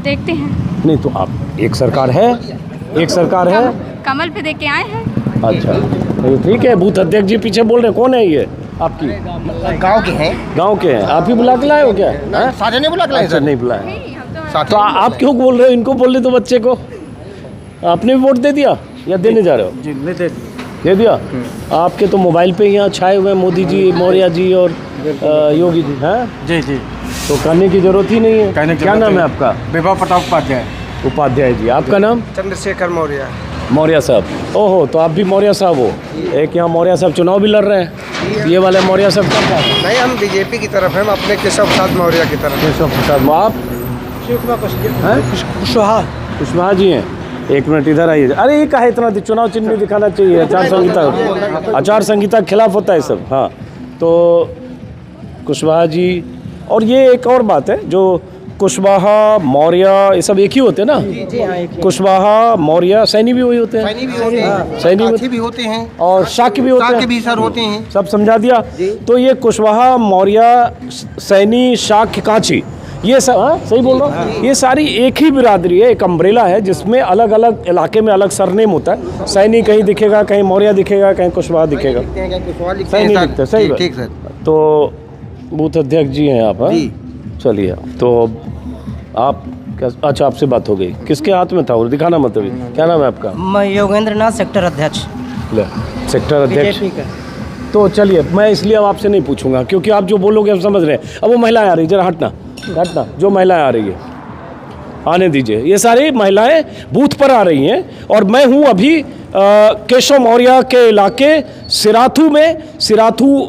देखते हैं। नहीं तो आप, एक सरकार है, एक सरकार है। कमल पे देख के आए हैं। अच्छा, ठीक है। बूथ अध्यक्ष जी पीछे बोल रहे हैं, कौन है ये? आपकी? गांव के हैं। गांव के हैं। आप ही बुला के लाए हो क्या? हैं? सारे नहीं बुला के लाए अच्छा, सर। नहीं बुलाए। साथी तो आप क्यों बोल रहे हो? इनको बोल रहे तो बच्चे को। आपने भी वोट दे दिया या देने जा रहे हो? जी मैं दे दिया। आपके तो मोबाइल पे यहाँ छाए हुए हैं मोदी जी, मौर्य जी और योगी जी। हैं? जी जी तो कहने की जरूरत ही नहीं है। क्या नाम है आपका? विभा प्रताप उपाध्याय। उपाध्याय जी। आपका नाम? चंद्रशेखर मौर्य। मौर्य साहब। ओहो, तो आप भी मौर्य साहब हो। एक यहाँ मौर्य साहब चुनाव भी लड़ रहे हैं। ये वाले मौर्य साहब कब है? नहीं, हम बीजेपी की तरफ हैं, हम अपने केशव प्रसाद मौर्य की तरफ। केशव प्रसाद। आप कुशवाहा कुशवाहा जी हैं। एक मिनट इधर आइए। अरे ये काहे इतना चुनाव चिन्ह नहीं दिखाना चाहिए? आचार संहिता के खिलाफ होता है सब। हाँ, तो कुशवाहा जी। और ये एक और बात है, जो कुशवाहा मौर्य ये सब एक ही होते हैं ना? कुशवाहा मौर्य सैनी भी वही होते हैं। सैनी भी होते हैं और शाक्य भी होते हैं। भी सर होते हैं। सब समझा दिया। तो ये कुशवाहा मौर्य सैनी शाक्य कांची ये सब, हाँ सही बोल रहा हूँ, ये सारी एक ही बिरादरी है, एक अम्ब्रेला है जिसमें अलग अलग इलाके में अलग सरनेम होता है। सैनी कहीं दिखेगा, कहीं मौर्य दिखेगा, कहीं कुशवाहा दिखेगा। सैनी दिखते, सही बात। ठीक सर। तो बूथ अध्यक्ष जी हैं आप? चलिए, तो आप अच्छा, आपसे बात हो गई। किसके हाथ में था वो? दिखाना मत अभी। क्या नाम है आपका? मैं योगेंद्र नाथ, सेक्टर अध्यक्ष। सेक्टर अध्यक्ष। तो चलिए, मैं इसलिए अब आपसे नहीं पूछूंगा क्योंकि आप जो बोलोगे हम समझ रहे हैं। अब वो महिलाएं आ रही, जरा हटना, जो महिलाएं आ रही है आने दीजिए। ये सारी महिलाएं बूथ पर आ रही हैं और मैं हूं अभी केशव मौर्य के इलाके सिराथू में। सिराथू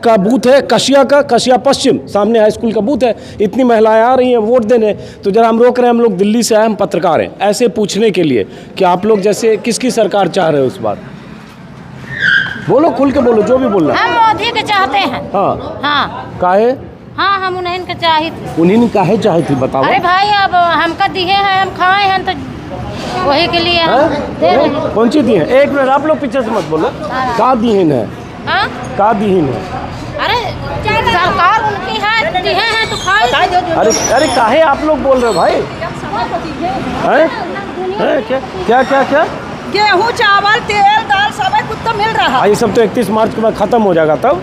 का बूथ है, कशिया पश्चिम, सामने हाई स्कूल का बूथ है। इतनी महिलाएं आ रही हैं वोट देने। तो जरा हम रोक रहे हैं, हम लोग दिल्ली से आए, हम पत्रकार हैं, ऐसे पूछने के लिए कि आप लोग जैसे किसकी सरकार चाह रहे हो इस बार? बोलो, खुल के बोलो, जो भी बोलना। हम मोदी के चाहते हैं। हाँ हाँ काहे? हाँ, हम उन्हें के चाहे थे। उन्हीं काहे चाहे थी बताओ। अरे भाई, अब हमका दिए हैं, हम खाए हैं, तो वही के लिए हम दे रहे हैं। कौन सी दी है? एक मिनट, आप लोग पीछे से मत बोलो। का दीहीन है? हाँ? का दीहीन है? अरे सरकार उनकी है, दिए हैं तो खाए। अरे काहे आप लोग बोल रहे हो भाई? हैं? क्या? गेहूँ, चावल, तेल, दाल सब कुछ तो मिल रहा है। ये सब तो 31 मार्च के बाद खत्म हो जाएगा तब।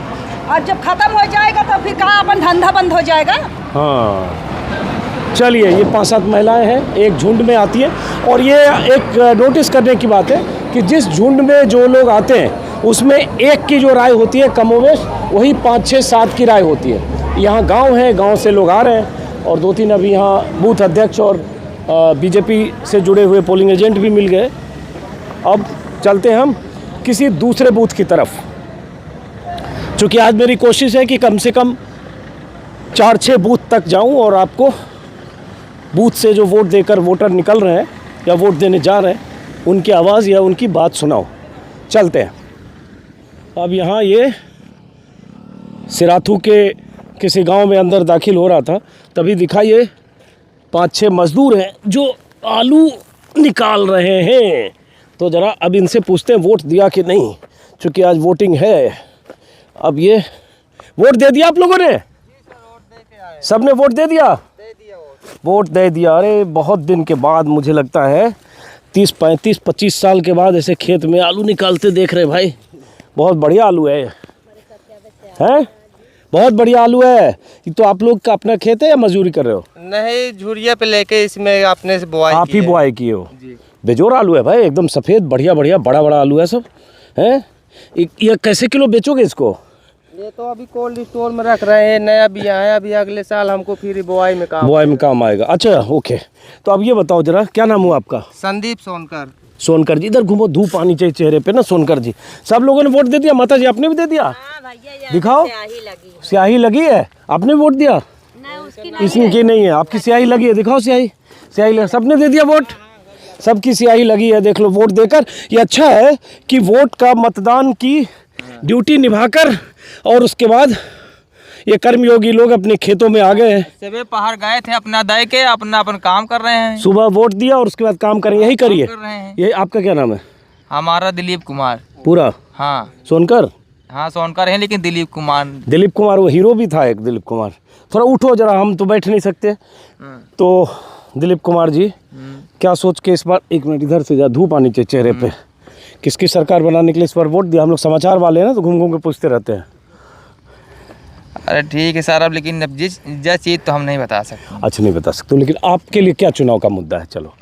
और जब खत्म हो जाएगा तो फिर कहाँ अपन धंधा बंद हो जाएगा। हाँ, चलिए, ये 5-7 महिलाएं हैं, एक झुंड में आती है। और ये एक नोटिस करने की बात है कि जिस झुंड में जो लोग आते हैं उसमें एक की जो राय होती है कमोवेश, वही 5-6-7 की राय होती है। यहाँ गांव है, गांव से लोग आ रहे हैं और 2-3 अभी यहाँ बूथ अध्यक्ष और बीजेपी से जुड़े हुए पोलिंग एजेंट भी मिल गए। अब चलते हैं हम किसी दूसरे बूथ की तरफ, चूँकि आज मेरी कोशिश है कि कम से कम 4-6 बूथ तक जाऊं और आपको बूथ से जो वोट देकर वोटर निकल रहे हैं या वोट देने जा रहे हैं उनकी आवाज़ या उनकी बात सुनाओ। चलते हैं। अब यहाँ ये सिराथू के किसी गांव में अंदर दाखिल हो रहा था, तभी दिखा ये 5-6 मज़दूर हैं जो आलू निकाल रहे हैं। तो ज़रा अब इनसे पूछते हैं वोट दिया कि नहीं, चूँकि आज वोटिंग है। अब ये वोट दे दिया आप लोगों ने? सब ने वोट दे दिया? वोट दे दिया। अरे बहुत दिन के बाद, मुझे लगता है 30-35-25 साल के बाद ऐसे खेत में आलू निकालते देख रहे भाई। बहुत बढ़िया आलू है। हैं? बहुत बढ़िया आलू है। तो आप लोग का अपना खेत है या मजदूरी कर रहे हो? नहीं, झुरिया पे लेके इसमें आपने से बुआई आप ही बुआई किए हो? बेजोर आलू है भाई, एकदम सफ़ेद, बढ़िया बड़ा आलू है सब। हैं? ये कैसे किलो बेचोगे इसको? ये तो अभी कोल्ड स्टोर में रख रहे हैं, नया बिया है, अभी अगले साल हमको फिर बुआई में काम आएगा। अच्छा, ओके। तो अब ये बताओ जरा, क्या नाम हुआ आपका? संदीप सोनकर। सोनकर जी, इधर घूमो, धूप आनी चाहिए चेहरे पे ना। सोनकर जी, सब लोगों ने वोट दे दिया? माता जी आपने भी दे दिया? दिखाओ, स्याही लगी है। आपने वोट दिया? इसकी नहीं है, आपकी स्याही लगी है। दिखाओ स्याही सबने दे दिया वोट, सबकी स्याही लगी है। देख लो, वोट देकर ये अच्छा है कि वोट का मतदान की ड्यूटी निभाकर और उसके बाद ये कर्मयोगी लोग अपने खेतों में आ गए हैं। सुबह पहाड़ गए थे, अपना दे के अपना काम कर रहे हैं। सुबह वोट दिया और उसके बाद काम करें, यही करिए। ये आपका क्या नाम है? हमारा दिलीप कुमार। पूरा? हाँ। सोनकर? हाँ, सोनकर है, लेकिन दिलीप कुमार वो हीरो भी था एक, दिलीप कुमार। थोड़ा उठो जरा, हम तो बैठ नहीं सकते। तो दिलीप कुमार जी, क्या सोच के इस बार, एक मिनट इधर से जा, धूप आनी चाहिए चेहरे पे, किसकी सरकार बनाने के लिए इस बार वोट दिया? हम लोग समाचार वाले हैं ना, तो घूम घूम के पूछते रहते हैं। अरे ठीक है सर, अब लेकिन अब जिस चीज़ तो हम नहीं बता सकते। अच्छा नहीं बता सकते, लेकिन आपके लिए क्या चुनाव का मुद्दा है? चलो,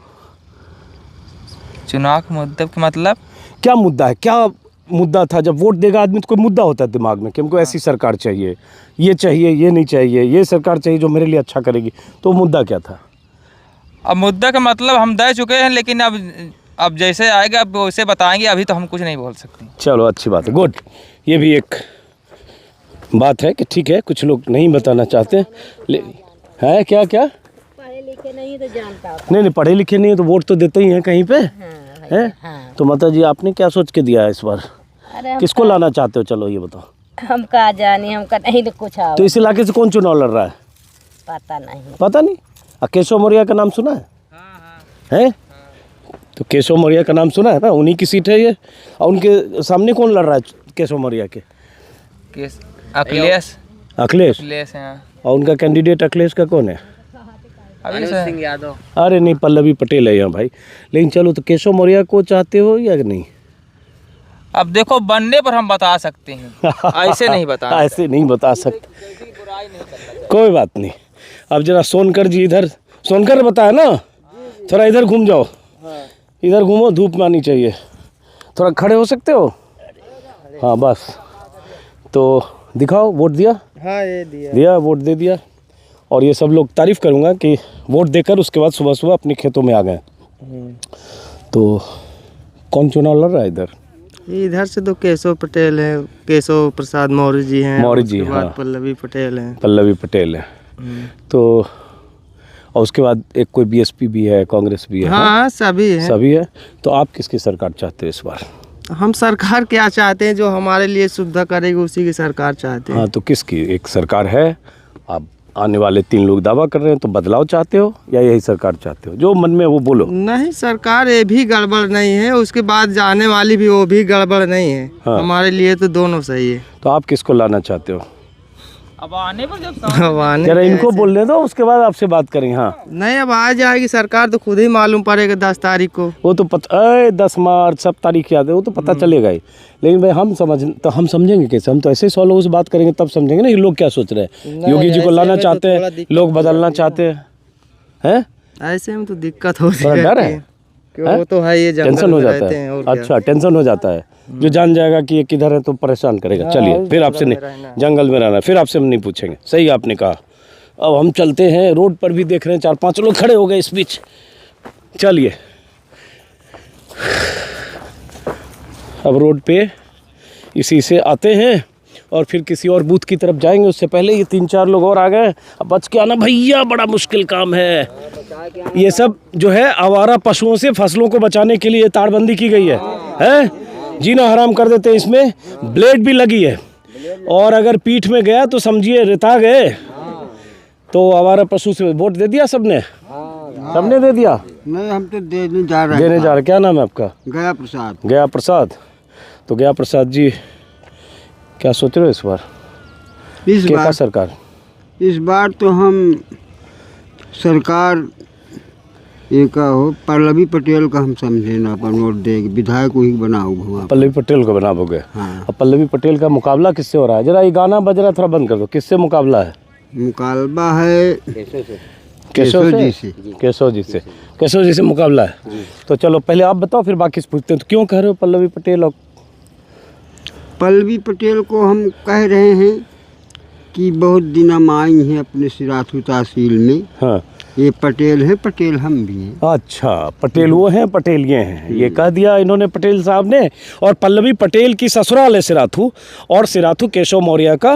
चुनाव का मुद्दा का मतलब क्या मुद्दा है? क्या मुद्दा था? जब वोट देगा आदमी तो कोई मुद्दा होता है दिमाग में कि हमको ऐसी सरकार चाहिए, ये नहीं चाहिए, ये सरकार चाहिए जो मेरे लिए अच्छा करेगी। तो मुद्दा क्या था? अब मुद्दा का मतलब हम दे चुके हैं, लेकिन अब जैसे आएगा अब वैसे बताएंगे, अभी तो हम कुछ नहीं बोल सकते। चलो अच्छी बात है, गुड। ये भी एक बात है कि ठीक है, कुछ लोग नहीं बताना चाहते है। क्या पढ़े लिखे नहीं तो जानता, नहीं पढ़े लिखे नहीं है तो वोट तो देते ही हैं कहीं पे। है तो माता जी आपने क्या सोच के दिया है इस बार? किसको लाना चाहते हो? चलो ये बताओ। हम कहा जानी, हमका नहीं तो कुछ तो इस इलाके से कौन चुनाव लड़ रहा है? पता नहीं। केशव मौर्य का नाम सुना है? हैं? तो केशव मौर्य का नाम सुना है ना, उन्हीं की सीट है ये। और उनके सामने कौन लड़ रहा है केशव मौर्य के? अखिलेश हैं। और उनका कैंडिडेट अखिलेश का कौन है? सिंह यादव। अरे नहीं, पल्लवी पटेल है यहाँ भाई। लेकिन चलो, तो केशव मौर्य को चाहते हो या नहीं? अब देखो, बनने पर हम बता सकते हैं, ऐसे नहीं बता ऐसे नहीं बता सकते, कोई बात नहीं। अब जरा सोनकर जी इधर, सोनकर बताया ना, थोड़ा इधर घूम जाओ, इधर घूमो, धूप में आनी चाहिए। थोड़ा खड़े हो सकते हो? हाँ बस, तो दिखाओ। वोट दिया? हाँ, ये दिया, वोट दे दिया। और ये सब लोग तारीफ़ करूँगा कि वोट देकर उसके बाद सुबह सुबह अपने खेतों में आ गए। तो कौन चुनाव लड़ रहा है इधर? इधर से तो केशव पटेल है, केशव प्रसाद मौर्य जी हैं। मौर्य जी, उसके बाद हाँ। पल्लवी पटेल हैं। पल्लवी पटेल है। तो और उसके बाद एक कोई बीएसपी भी है, कांग्रेस भी है। हाँ, सभी है। तो आप किसकी सरकार चाहते हो इस बार? हम सरकार क्या चाहते हैं, जो हमारे लिए सुविधा करेगी उसी की सरकार चाहते हैं। हाँ, तो किसकी? एक सरकार है, आप आने वाले 3 लोग दावा कर रहे हैं, तो बदलाव चाहते हो या यही सरकार चाहते हो? जो मन में वो बोलो। नहीं, सरकार ये भी गड़बड़ नहीं है, उसके बाद जाने वाली भी वो भी गड़बड़ नहीं है। हाँ। हमारे लिए तो दोनों सही है। तो आप किसको लाना चाहते हो? अब आने पर जब जरा इनको बोलने दो, उसके बाद आपसे बात करेंगे। हाँ नहीं, अब आ जाएगी सरकार तो खुद ही मालूम पड़ेगा 10 तारीख को। वो तो पता, 10 मार्च सब तारीख याद है, वो तो पता चलेगा ही। लेकिन भाई हम समझेंगे कैसे? हम तो ऐसे 100 लोगों से बात करेंगे तब समझेंगे ना ये लोग क्या सोच रहे हैं। योगी जी को लाना चाहते हैं, लोग बदलना चाहते हैं। ऐसे में तो दिक्कत हो थोड़ा डर है, वो तो है, ये टेंशन हो जाता है। अच्छा, टेंशन हो जाता है। जो जान जाएगा कि ये किधर है तो परेशान करेगा। चलिए, फिर आपसे नहीं, जंगल में रहना, फिर आपसे हम नहीं पूछेंगे। सही आपने कहा। अब हम चलते हैं, रोड पर भी देख रहे हैं 4-5 लोग खड़े हो गए इस बीच। चलिए, अब रोड पे इसी से आते हैं और फिर किसी और बूथ की तरफ जाएंगे। उससे पहले ये 3-4 लोग और आ गए। अब बच के आना भैया, बड़ा मुश्किल काम है। ये सब जो है आवारा पशुओं से फसलों को बचाने के लिए तारबंदी की गई है? जीना हराम कर देते हैं। इसमें ब्लेड भी लगी है, और अगर पीठ में गया तो समझिए रिता गए। तो आवारा पशु से वोट दे दिया सबने? सबने दे दिया? नहीं, हम तो देने जा रहे हैं। क्या नाम है आपका? गया प्रसाद। गया प्रसाद। तो गया प्रसाद जी, क्या सोच रहे हो इस बार? इस बार सरकार? इस बार तो हम सरकार एक हो पल्लवी पटेल का हम समझे ना, अपन वोट देंगे, विधायक वही बनाओ। पल्लवी पटेल को बनाओगे? हाँ। अब पल्लवी पटेल का मुकाबला किससे हो रहा है? जरा ये गाना बज रहा, थोड़ा बंद कर दो। किससे मुकाबला है? मुकाबला है केशव जी से। केशव जी से मुकाबला है। तो चलो पहले आप बताओ, फिर बाकी से पूछते हैं। तो क्यों कह रहे हो पल्लवी पटेल? और पल्लवी पटेल को हम कह रहे हैं कि बहुत दिन हम आई हैं अपने सिराथू तहसील में। हाँ, ये पटेल है, पटेल हम भी हैं। अच्छा, पटेल वो हैं, पटेल ये हैं, ये कह दिया इन्होंने पटेल साहब ने। और पल्लवी पटेल की ससुराल है सिराथू, और सिराथू केशव मौर्य का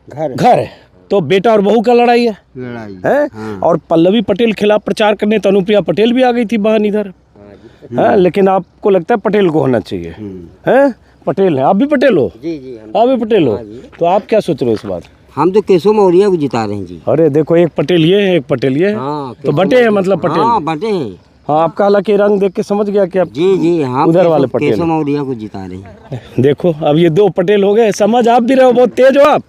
घर है। तो बेटा और बहू का लड़ाई है। हाँ। और पल्लवी पटेल खिलाफ प्रचार करने तो अनुप्रिया पटेल भी आ गई थी बहन इधर। हाँ, लेकिन आपको लगता है पटेल को होना चाहिए? है, पटेल है। आप भी पटेल हो? जी, आप भी पटेल हो? तो आप क्या सोच रहे हो इस बार? हम तो केशव मौर्य को जिता रहे हैं जी। अरे देखो, एक पटेल ये है, एक पटेल ये है। हाँ, तो बटे हैं, मतलब पटेल। हाँ, बटे हैं। हाँ, आपका हालांकि रंग देख के समझ गया कि आप जी हाँ, उधर वाले पटेल केशव मौर्य को जिता रहे हैं। देखो, अब ये 2 पटेल हो गए। समझ आप भी रहे हो, बहुत तेज हो आप।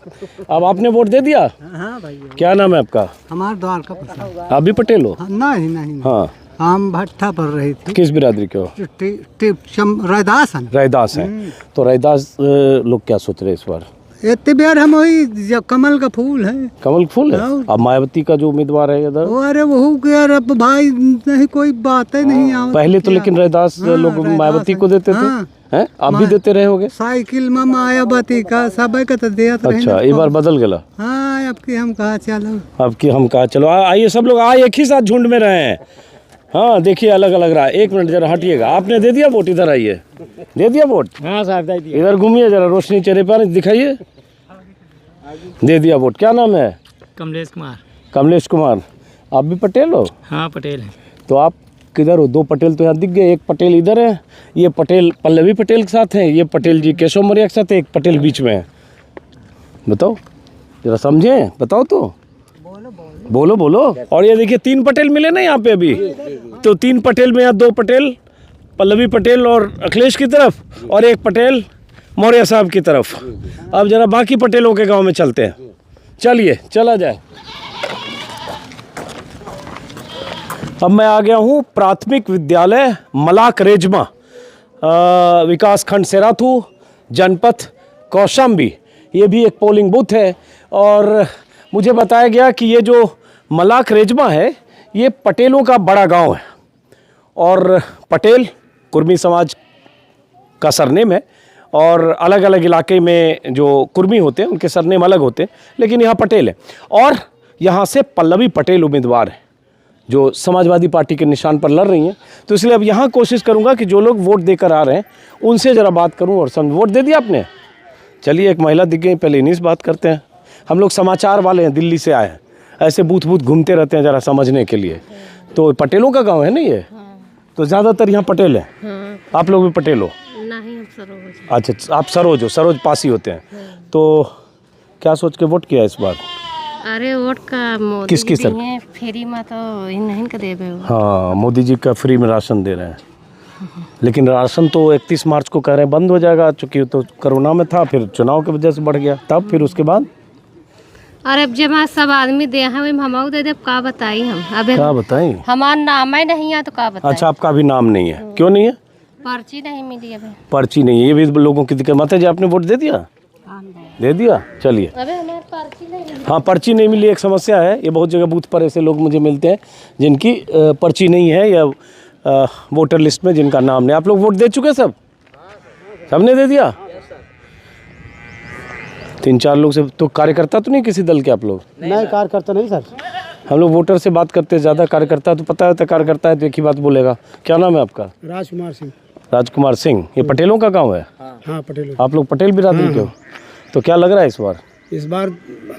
अब आपने वोट दे दिया? हाँ भाई। क्या नाम है आपका? हमारा द्वारका प्रसाद। आप भी पटेल हो? नहीं। हाँ, हम भट्टा पढ़ रही थी। किस बिरादरी के हो? रैदास हैं। रैदास हैं। तो रैदास लोग क्या सोच रहे हैं इस बार? इतने बार हम वही कमल का फूल है। कमल फूल है। अब मायावती का जो उम्मीदवार है इधर, अरे वो के यार अब भाई नहीं कोई बात है नहीं। पहले तो लेकिन रैदास लोग मायावती को देते थे, हैं? आप भी देते रहे होगे। साइकिल में मायावती का सब का तो दिया। अच्छा, एक बार बदल गया। हाँ, अब की हम कहा चलो, अब की हम कहा चलो। आइए सब लोग, आइए, एक ही साथ झुंड में रहे हैं। हाँ देखिए, अलग अलग रहा। एक मिनट जरा हटिएगा। आपने दे दिया वोट? इधर आइए, दे दिया वोट? हाँ साहब दे दिया। इधर घूमिए जरा, रोशनी चेहरे पर दिखाइए। दे दिया वोट। क्या नाम है? कमलेश कुमार। कमलेश कुमार। आप भी पटेल हो? हाँ पटेल है। तो आप किधर हो? दो पटेल तो यहाँ दिख गए। एक पटेल इधर है, ये पटेल पल्लवी पटेल के साथ है, ये पटेल जी केशव मौर्य के साथ है, एक पटेल बीच में है। बताओ जरा, समझे? बताओ तो, बोलो बोलो। और ये देखिए 3 पटेल मिले ना यहाँ पे अभी। तो 3 पटेल में यहाँ 2 पटेल, पल्लवी पटेल और अखिलेश की तरफ, और एक पटेल मौर्य साहब की तरफ। अब जरा बाकी पटेलों के गांव में चलते हैं। चलिए, चला जाए। अब मैं आ गया हूँ प्राथमिक विद्यालय मलाक रेजमा, विकास खंड सेराथू, जनपद कौशाम्बी। ये भी एक पोलिंग बूथ है। और मुझे बताया गया कि ये जो मलाक रेजमा है, ये पटेलों का बड़ा गांव है। और पटेल कुर्मी समाज का सरनेम है, और अलग अलग इलाके में जो कुर्मी होते हैं उनके सरनेम अलग होते हैं, लेकिन यहाँ पटेल है। और यहाँ से पल्लवी पटेल उम्मीदवार है जो समाजवादी पार्टी के निशान पर लड़ रही हैं। तो इसलिए अब यहाँ कोशिश करूँगा कि जो लोग वोट देकर आ रहे हैं उनसे ज़रा बात करूँ। और वोट दे दिया आपने? चलिए, एक महिला दिख गई, पहले इन्हीं से बात करते हैं। हम लोग समाचार वाले हैं, दिल्ली से आए हैं, ऐसे बूथ बूथ घूमते रहते हैं ज़रा समझने के लिए। तो पटेलों का गाँव है ना ये? तो ज़्यादातर यहाँ पटेल हैं। आप लोग भी पटेल हो? नहीं, हम सरोज। अच्छा, आप सरोज हो, सरोज पासी होते हैं। तो क्या सोच के वोट किया इस बार? अरे वोट का मोदी किसकी जी सर? हैं, फ्री में तो इन्हीं का देवे हो। हाँ, मोदी जी का फ्री में राशन दे रहे हैं। लेकिन राशन तो 31 मार्च को कह रहे हैं बंद हो जाएगा, चूँकि तो कोरोना में था, फिर चुनाव की वजह से बढ़ गया, तब फिर उसके बाद। अरे अब जब सब आदमी दे हैं वही हम दे दे, का बताई हम? अब क्या बताएं? हमारा नाम ही नहीं है तो का बताएं? अच्छा, आपका अभी नाम नहीं है? क्यों नहीं है? पर्ची नहीं मिली अभी। पर्ची नहीं है, ये भी लोगों की दिक्कत। माता जी, आपने वोट दे दिया? दे दिया। चलिए। अबे हमारी पर्ची नहीं मिली। हाँ, पर्ची नहीं मिली एक समस्या है। ये बहुत जगह बूथ पर ऐसे लोग मुझे मिलते हैं जिनकी पर्ची नहीं है, या वोटर लिस्ट में जिनका नाम नहीं। आप लोग वोट दे चुके? सबने दे दिया? 3-4 लोग से। तो कार्यकर्ता तो नहीं किसी दल के आप लोग? नहीं, कार्यकर्ता नहीं सर। हम लोग वोटर से बात करते हैं ज़्यादा, कार्यकर्ता तो पता होता है, कार्यकर्ता है तो एक ही बात बोलेगा। क्या नाम है आपका? राजकुमार सिंह। राजकुमार सिंह। ये पटेलों का गांव है? हाँ पटेल। आप लोग पटेल बिरादरी के हो? तो क्या लग रहा है इस बार? इस बार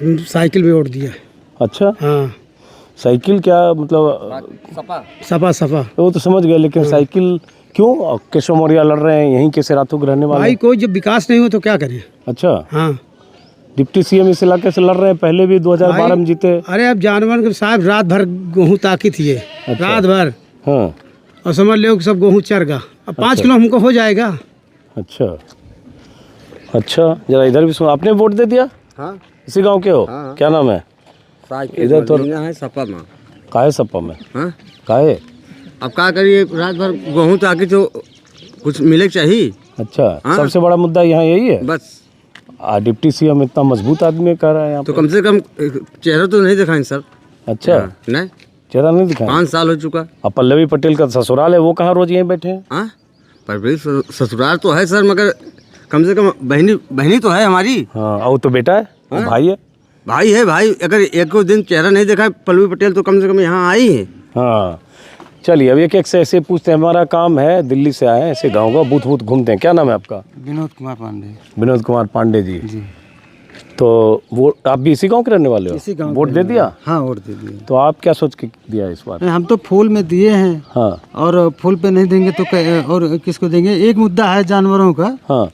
हम साइकिल भी वोट दिया। अच्छा, हाँ। साइकिल क्या मतलब? सपा। वो तो समझ गए, लेकिन साइकिल क्यों? केशव मौर्य लड़ रहे हैं यहीं के सेराथू के रहने वाले। भाई कोई जब विकास नहीं हो तो क्या करें। अच्छा, हाँ। डिप्टी सीएम इस इलाके से लड़ रहे हैं, पहले भी 2012 में जीते। अरे अब जानवर के साहब रात भर गेहूँ ताकी थी। अच्छा। रात भर। हाँ। और समझ लो सब गेहूँ चरगा। अब 5 किलो हमको हो जाएगा। अच्छा, जरा इधर भी सुनो। आपने वोट दे दिया? हाँ। इसी गांव के हो? हाँ। क्या नाम है? साइकिल इधर तो है सपा में। काहे सपा में? हाँ? काहे? अब क्या करिए, रात भर गेहूँ ताकि तो कुछ मिले चाहिए। अच्छा। हाँ? सबसे बड़ा मुद्दा यहाँ यही है? बस। डिप्टी सीएम इतना मजबूत आदमी कह रहा है यहाँ तो पे। कम से कम चेहरा तो नहीं दिखाएं सर। अच्छा। नहीं, चेहरा नहीं दिखाया? 5 साल हो चुका। अब पल्लवी पटेल का ससुराल है, वो कहाँ रोज यहीं बैठे हैं? हाँ, पर भी ससुराल तो है सर, मगर कम से कम बहनी तो है हमारी। हाँ, और तो बेटा है। हाँ? भाई है। भाई अगर एक दिन चेहरा नहीं देखा पल्लवी पटेल तो कम से कम यहाँ आई है। हाँ, चलिए अब एक से ऐसे पूछते हैं। हमारा काम है, दिल्ली से आए हैं, ऐसे गाँव का बूथ बूथ घूमते हैं। क्या नाम है आपका? विनोद कुमार पांडे। विनोद कुमार पांडे जी। तो वो आप भी इसी गांव के रहने वाले हो? इसी गांव वोट दे दिया? हाँ, वोट दे दिया। तो आप क्या सोच के दिया इस बार? हम तो फूल में दिए हैं। हाँ। और फूल पे नहीं देंगे तो और किसको देंगे? एक मुद्दा है जानवरों का। हाँ।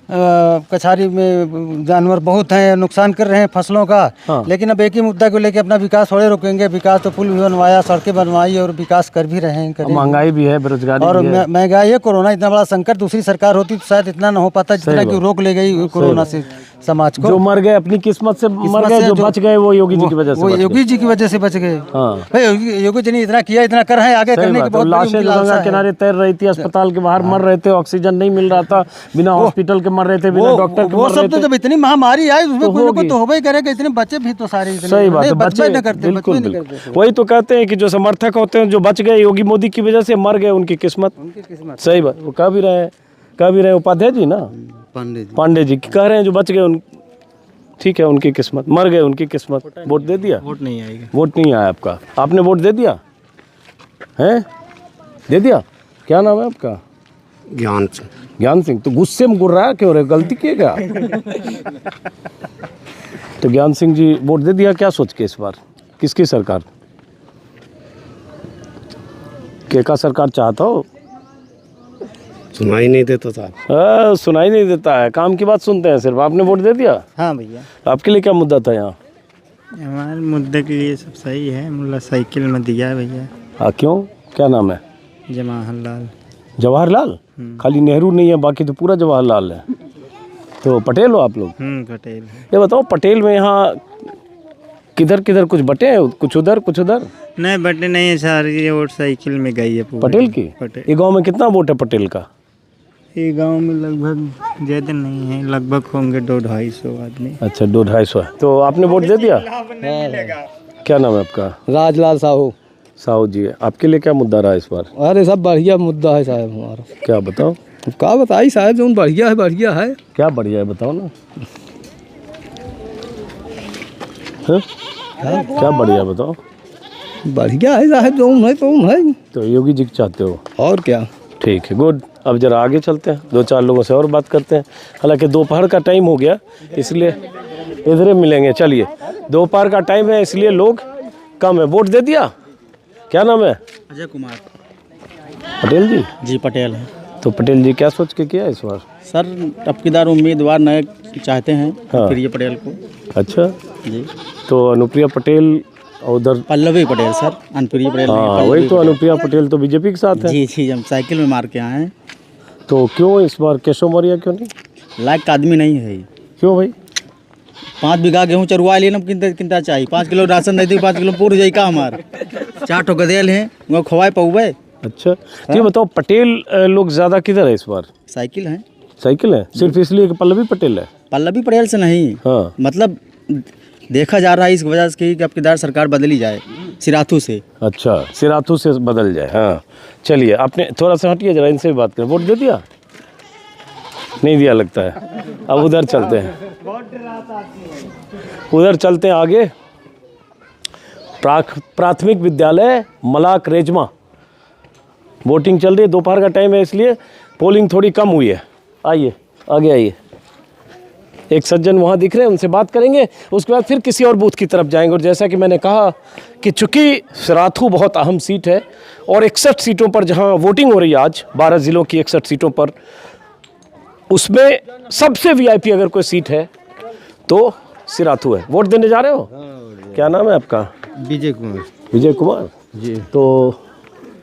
कछारी में जानवर बहुत हैं, नुकसान कर रहे हैं फसलों का। हाँ। लेकिन अब एक ही मुद्दा को लेकर अपना विकास थोड़े रोकेंगे। विकास तो पुल भी बनवाया, सड़कें बनवाई और विकास कर भी रहे हैं। महंगाई भी है, बेरोजगारी और भी है। महंगाई है, कोरोना इतना बड़ा संकट। दूसरी सरकार होती तो शायद इतना ना हो पाता जितना कि रोक ले गई कोरोना से। समाज को। जो मर गए अपनी किस्मत से मर गए, जो बच गए वो योगी जी की वजह से वो बच योगी जी की वजह से बच गए। हाँ। भाई योगी जी ने इतना किया, इतना कर है, आगे करने की बहुत लाशें गंगा किनारे तैर रही थी, अस्पताल के बाहर मर रहे थे, ऑक्सीजन नहीं मिल रहा था, बिना हॉस्पिटल के मर रहे थे, बिना डॉक्टर के वो मर रहे सब तो थे। जब इतनी महामारी आई उसमें कोई ना कोई तो होगा ही करेगा। इतने बच्चे भी तो सारे सही बात है, बच्चे न करते, बिल्कुल बिल्कुल। वही तो कहते हैं कि जो समर्थक होते हैं, जो बच गए योगी मोदी की वजह से, मर गए उनकी किस्मत। सही बात, वो कह भी रहे उपाध्याय जी ना, पांडे जी कह रहे हैं जो बच गए उन, ठीक है, उनकी किस्मत, मर गए उनकी किस्मत। वोट दे दिया? वोट नहीं आएगा। वोट नहीं आया आपका? आपने वोट दे दिया है? दे दिया? क्या नाम है आपका? ज्ञान सिंह। ज्ञान सिंह। तो गुस्से में गुर्रा क्यों रहे, गलती किए क्या? तो ज्ञान सिंह जी वोट दे दिया, क्या सोच के इस बार? किसकी सरकार? केका सरकार चाहता हो? सुनाई नहीं देता था। सुनाई नहीं देता है, काम की बात सुनते हैं सिर्फ। आपने वोट दे दिया? हाँ भैया। आपके लिए क्या मुद्दा था यहाँ? हमारे मुद्दे के लिए सब सही है, मुल्ला साइकिल में दिया है भैया। हाँ, क्यों, क्या नाम है? जवाहरलाल। जवाहरलाल? खाली नेहरू नहीं है, बाकी तो पूरा जवाहरलाल है। तो पटेल हो आप लोग? पटेल। ये बताओ, पटेल में यहाँ किधर किधर कुछ बटे हैं, कुछ उधर कुछ उधर? नहीं बटे नहीं है सर, ये वोट साइकिल में गई है पूरी। पटेल की? ये गांव में कितना वोट है पटेल का? ये गांव में लगभग ज़्यादा नहीं है, लगभग होंगे 200-250 आदमी। अच्छा, 200-250। तो आपने वोट दे दिया? क्या नाम है आपका? राजलाल साहू। साहू जी, आपके लिए क्या मुद्दा रहा इस बार? अरे सब बढ़िया मुद्दा है साहब हमारा। क्या बताओ? क्या बताई साहब, जो बढ़िया है बढ़िया है। क्या बढ़िया है बताओ ना। हाँ? क्या बढ़िया बताओ? बढ़िया है साहब, जो है तो है। तो योगी जी चाहते हो? और क्या। ठीक है, गुड। अब जरा आगे चलते हैं, 2-4 लोगों से और बात करते हैं। हालांकि दोपहर का टाइम हो गया, इसलिए इधर मिलेंगे। चलिए, दोपहर का टाइम है इसलिए लोग कम है। वोट दे दिया? क्या नाम है? अजय कुमार। पटेल जी? जी पटेल है। तो पटेल जी क्या सोच के किया इस बार? सर टपकीदार उम्मीदवार नए चाहते हैं, हाँ। प्रिय पटेल को। अच्छा जी। तो अनुप्रिया पटेल और उधर पल्लवी पटेल सर, अनुप्रिया पटेल। हाँ, वही तो, अनुप्रिया पटेल तो बीजेपी के साथ है। जी जी, हम साइकिल में मार के आए हैं। तो क्यों इस बार केशव मौर्य क्यों नहीं? लायक का आदमी नहीं है। क्यों भाई? 5 बीघा गेहूँ चरवा लिए ना, कितना चाहिए? 5 किलो राशन नहीं दी, 5 किलो पूरी जाए का हमार। 4 ठो गदेल हैं, वो खवाए पौवे। अच्छा, तो ये बताओ, पटेल लोग ज़्यादा किधर है इस बार? साइकिल है। साइकिल है सिर्फ इसलिए कि पल्लवी पटेल है? पल्लवी पटेल से नहीं। हाँ। मतलब देखा जा रहा है इस वजह से कि अब केदार सरकार बदली जाए सिराथू से। अच्छा, सिराथू से बदल जाए। हाँ, चलिए, आपने थोड़ा सा हटिए जरा, इनसे भी बात करें। वोट दे दिया? नहीं दिया लगता है। अब उधर चलते हैं, उधर चलते हैं आगे। प्राथमिक विद्यालय मलाक रेजमा, वोटिंग चल रही है, दोपहर का टाइम है इसलिए पोलिंग थोड़ी कम हुई है। आइए, आगे आइए। एक सज्जन वहाँ दिख रहे हैं, उनसे बात करेंगे, उसके बाद फिर किसी और बूथ की तरफ जाएंगे। और जैसा कि मैंने कहा कि चूँकि सिराथू बहुत अहम सीट है और 61 सीटों पर जहाँ वोटिंग हो रही है आज, 12 ज़िलों की 61 सीटों पर, उसमें सबसे वीआईपी अगर कोई सीट है तो सिराथू है। वोट देने जा रहे हो? क्या नाम है आपका? विजय कुमार। विजय कुमार जी। तो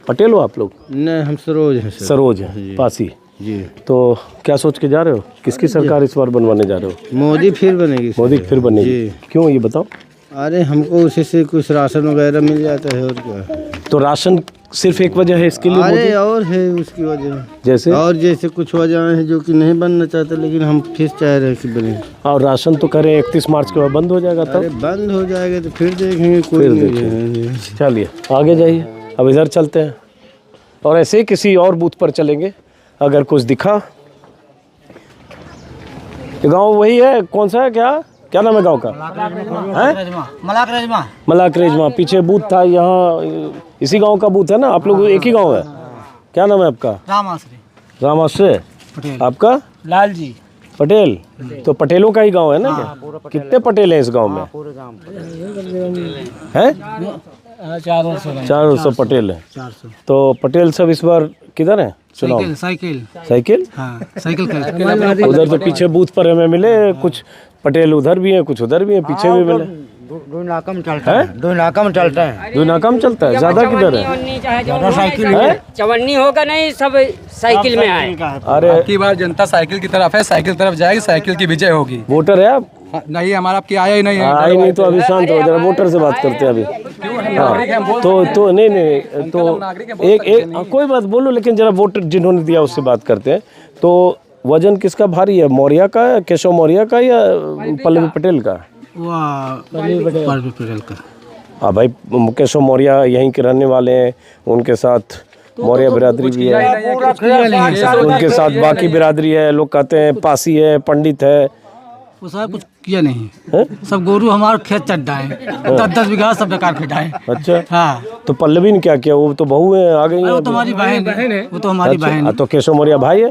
पटेल हो आप लोग? नहीं, हम सरोज हैं सर। सरोज है, पासी जी। तो क्या सोच के जा रहे हो? किसकी सरकार इस बार बनवाने जा रहे हो? मोदी फिर बनेगी। मोदी फिर बनेगी? क्यों, ये बताओ। अरे हमको उसी से कुछ राशन वगैरह मिल जाता है, और क्या। तो राशन सिर्फ एक वजह है इसके लिए? अरे और है उसकी वजह, जैसे? और जैसे कुछ वजह है जो कि नहीं बनना चाहते, लेकिन हम फिर चाह रहे हैं कि बने। और राशन तो करें 31 मार्च के बाद बंद हो जाएगा, अरे तब बंद हो जाएगा तो फिर देखेंगे, कोई नहीं। चलिए आगे जाइए, अब इधर चलते हैं और ऐसे ही किसी और बूथ पर चलेंगे। अगर कुछ दिखा, गांव वही है, कौन सा है, क्या नाम है गांव का? मलाक रेजमा। मलाक रेजमा, पीछे बूथ था, यहाँ इसी गांव का बूथ है ना? आप लोग एक ही गांव है? क्या नाम है आपका? रामाश्री। रामाश्री। आपका? लाल जी पटेल। तो पटेलों का ही गांव है ना? क्या कितने पटेल हैं इस गांव में? पूरे गांव हैं 400 पटेल है। तो पटेल सब इस बार किधर हैं चुनाव? साइकिल साइकिल उधर तो पीछे बूथ पर हमें मिले कुछ पटेल, उधर भी हैं कुछ उधर भी हैं, पीछे भी मिले। दो इलाका में चलता है, 2 इलाका में चलता है। 2 इलाका में चलता है, ज्यादा किधर है? साइकिल चवन्नी होगा नहीं, सब साइकिल में आए। अरे की बार जनता साइकिल की तरफ है, साइकिल तरफ जाएगी, साइकिल की विजय होगी। वोटर है आप? नहीं, हमारा आपकी आया ही नहीं है। आई नहीं तो अभी शांत हो, जरा वोटर से बात करते हैं अभी। हाँ, तो नहीं तो एक कोई बात बोलो, लेकिन जरा वोटर जिन्होंने दिया उससे बात करते हैं। तो वजन किसका भारी है, मौर्य का, केशव मौर्य का या पल्लवी पटेल का? पल्लवी पटेल का। हाँ भाई, केशव मौर्य यहीं के रहने वाले हैं, उनके साथ मौर्य बिरादरी भी है, उनके साथ बाकी बिरादरी है। लोग कहते हैं पासी है, पंडित है। वो साहब कुछ किया नहीं है? सब गोरू हमारे खेत चड्डा है, 10-10 बीघा सब बेकार फिटा है। अच्छा हाँ। तो पल्लवी ने क्या किया? वो तो बहू है, आ गई है। वो तो हमारी बहन है, वो तो हमारी बहन है। तो केशव मौर्य भाई है?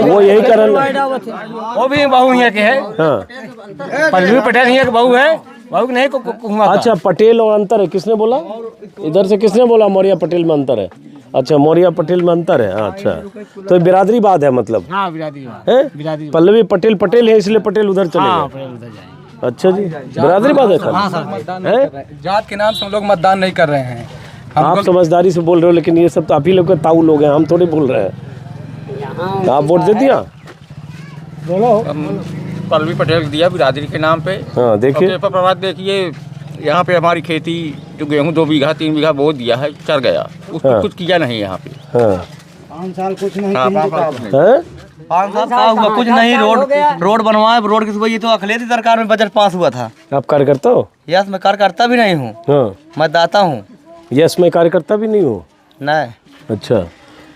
वो यही कारण, वो भी बहू यहाँ के है। हाँ, पल्लवी पटेल यहाँ के बहू है, बहू नहीं को। अच्छा, पटेल और अंतर है, किसने बोला? इधर से किसने बोला मौर्य पटेल में अंतर है? अच्छा, मौर्य पटेल में अंतर है। अच्छा, तो बिरादरी बात है मतलब? हाँ, बिरादरी है। पल्लवी पटेल पटेल है, इसलिए पटेल उधर चले गए। अच्छा जी, बिरादरी बात है। हाँ सर, जात के नाम से हम लोग मतदान नहीं कर रहे हैं। आप समझदारी से बोल रहे हो, लेकिन ये सब तो आप ही लोग के ताऊ लोग हैं, हम थोड़ी बोल रहे हैं। आप वोट दे दिया? बोलो। पल्लवी पटेल दिया बिरादरी के नाम पे। हाँ, देखिए प्रभात, देखिए यहाँ पे हमारी खेती जो गेहूँ 2 बीघा 3 बीघा बो दिया है, चढ़ गया, उसको कुछ किया नहीं यहाँ पे। हाँ, 5 साल कुछ नहीं। 5 साल का हुआ कुछ नहीं। रोड बनवाए, रोड की सुबह। ये तो अखिलेश सरकार में बजट पास हुआ था। आप कार्यकर्ता हो? यस, मैं कार्यकर्ता भी नहीं हूँ। हाँ, मतदाता हूँ। यस, मैं कार्यकर्ता भी नहीं हूँ। नहीं। अच्छा,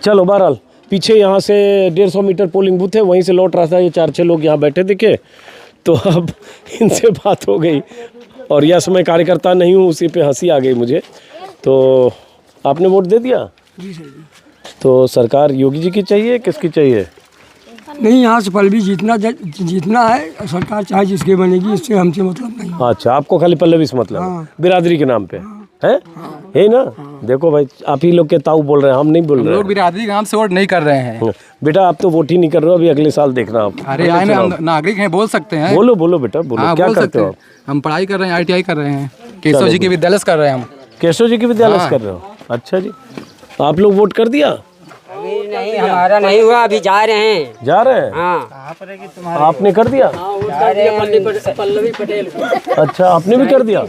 चलो बहरहाल, पीछे यहाँ से 150 मीटर पोलिंग बूथ है, वहीं से लौट रहा था, ये 4-6 लोग यहाँ बैठे दिखे, तो अब इनसे बात हो गई। और यस, मैं कार्यकर्ता नहीं हूँ, उसी पे हंसी आ गई मुझे। तो आपने वोट दे दिया? तो सरकार योगी जी की चाहिए, किसकी चाहिए? नहीं, यहाँ से पल्लवी जीतना है, सरकार चाहे जिसके बनेगी, इससे हमसे मतलब नहीं। अच्छा, आपको खाली पल्लवी से मतलब? हाँ। बिरादरी के नाम पे है? है ना? देखो भाई, आप ही लोग के ताऊ बोल रहे हैं, हम नहीं बोल रहे हैं। लोग बिरादरी के नाम से वोट नहीं कर रहे हैं। बेटा, आप तो वोट ही नहीं कर रहे हो, अभी अगले साल देखना आप। अरे हम नागरिक हैं, बोल सकते हैं। बोलो बोलो बेटा, बोलो। हाँ, क्या करते हो? हम पढ़ाई कर रहे हैं, ITI कर रहे हैं, केशव जी के विद्यालय कर रहे हैं। हम केशव जी के विद्यालय कर रहे हो? अच्छा जी, आप लोग वोट कर दिया? नहीं, हमारा नहीं हुआ, अभी जा रहे हैं। जा रहे हैं? हाँ। आपने कर दिया? पल्लवी पटेल। अच्छा, आपने भी कर दिया?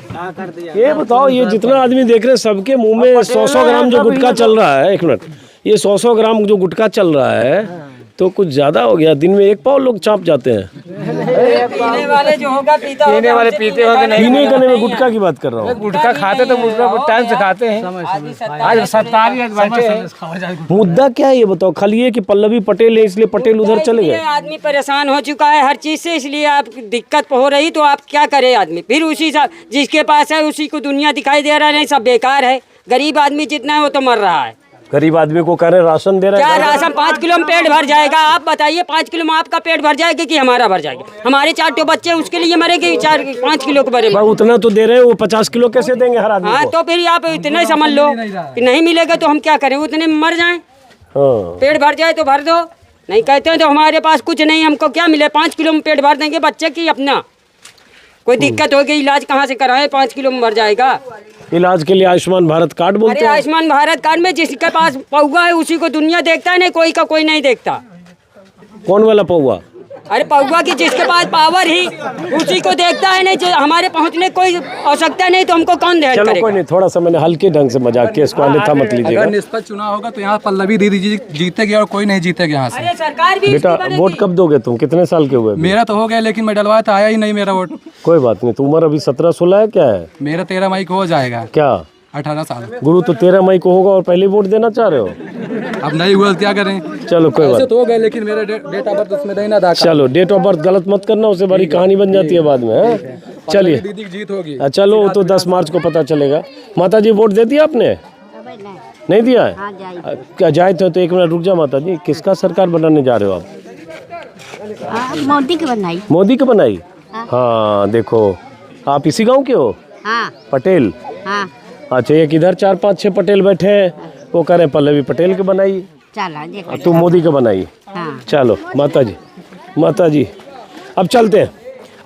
ये बताओ, ये जितना आदमी देख रहे हैं, सबके मुंह में 100-100 ग्राम जो गुटखा चल रहा है, 1 मिनट, ये 100-100 ग्राम जो गुटखा चल रहा है, तो कुछ ज्यादा हो गया। दिन में 1 पाव लोग चाप जाते हैं। पीने वाले जो होगा पीता होगा, पीने वाले पीते होंगे। नहीं, पीने का नहीं, मैं गुटखा की बात कर रहा हूँ। गुटखा खाते तो गुटखा टाइम से खाते हैं। आज 27 मुद्दा क्या है ये बताओ? खाली ये कि पल्लवी पटेल है इसलिए पटेल उधर चले गए। आदमी परेशान हो चुका है हर चीज से, इसलिए आप दिक्कत हो रही, तो आप क्या करे आदमी? फिर उसी जिसके पास है उसी को दुनिया दिखाई दे रहा है। नहीं, सब बेकार है। गरीब आदमी जितना है वो तो मर रहा है। गरीब आदमी को कह रहे राशन दे रहा है। क्या राशन? 5 किलो में पेट भर जाएगा? आप बताइए, 5 किलो में आपका पेट भर जाएगा कि हमारा भर जाएगा? हमारे 4 बच्चे उसके लिए मरेंगे, 4-5 किलो के बड़े। उतना तो दे रहे हैं, वो 50 किलो कैसे देंगे हर आदमी? हाँ, तो फिर आप इतने समझ लो कि नहीं मिलेगा तो हम क्या करें? उतने में मर जाएं। पेट भर जाए तो भर दो, नहीं कहते हैं तो हमारे पास कुछ नहीं, हमको क्या मिले? 5 किलो में पेट भर देंगे बच्चे की अपना। कोई दिक्कत होगी, इलाज कहाँ से कराएं? 5 किलो में भर जाएगा। इलाज के लिए आयुष्मान भारत कार्ड बोलते हैं। अरे आयुष्मान भारत कार्ड में जिसके पास पौवा है उसी को दुनिया देखता है, नहीं कोई का कोई नहीं देखता। कौन वाला पौवा? अरे पौवा की जिसके पास पावर ही उसी को देखता है, नहीं हमारे पहुंचने कोई आवश्यकता नहीं, तो हमको कौन ध्यान करेगा? कोई नहीं, थोड़ा सा मैंने हल्के ढंग से मजाक किया, इसको अन्यथा मत लीजिएगा। अगर निष्पक्ष चुनाव होगा तो यहाँ पल्लवी दीदी जीतेगी और कोई नहीं जीतेगा यहाँ से। अरे सरकार भी बेटा, वोट कब दोगे तुम? कितने साल के हुए? मेरा तो हो गया, लेकिन मैं डलवाया तो आया ही नहीं मेरा वोट। कोई बात नहीं, तो उम्र अभी 17-16 है क्या है? मेरा 13 मई को हो जाएगा। क्या 18 साल? गुरु तो 13 मई को होगा और पहले वोट देना चाह रहे हो? अब नहीं हुआ क्या करें? चलो कोई बात तो हो गया, लेकिन मेरा डेट ऑफ बर्थ उसमें देना था। चलो, डेट ऑफ बर्थ गलत मत करना, उससे बड़ी कहानी बन जाती है बाद में। चलिए, दीदी की जीत होगी। चलो, तो 10 मार्च को पता चलेगा। माता जी, वोट दे दिया आपने? नहीं दिया है? क्या जाए तो 1 मिनट रुक जा माता जी। किसका सरकार बनाने जा रहे हो आप? मोदी की बनाई। मोदी की बनाई? हाँ, देखो, आप इसी गाँव के हो? हाँ। पटेल? हाँ। अच्छा, एक इधर 4-5-6 पटेल बैठे हैं, वो कह रहे हैं पल्लवी पटेल के बनाई। चला, तुम मोदी के बनाई। हाँ। चलो माता जी अब चलते हैं।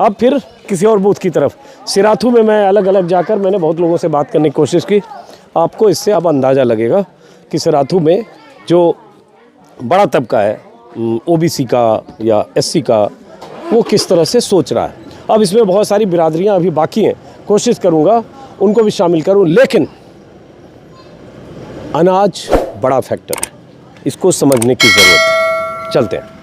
अब फिर किसी और बूथ की तरफ। सिराथू में मैं अलग अलग जाकर मैंने बहुत लोगों से बात करने की कोशिश की। आपको इससे अब अंदाज़ा लगेगा कि सिराथू में जो बड़ा तबका है ओबीसी का या एससी का, वो किस तरह से सोच रहा है। अब इसमें बहुत सारी बिरादरियां अभी बाकी हैं, कोशिश करूंगा उनको भी शामिल करूं, लेकिन अनाज बड़ा फैक्टर है, इसको समझने की ज़रूरत है। चलते हैं।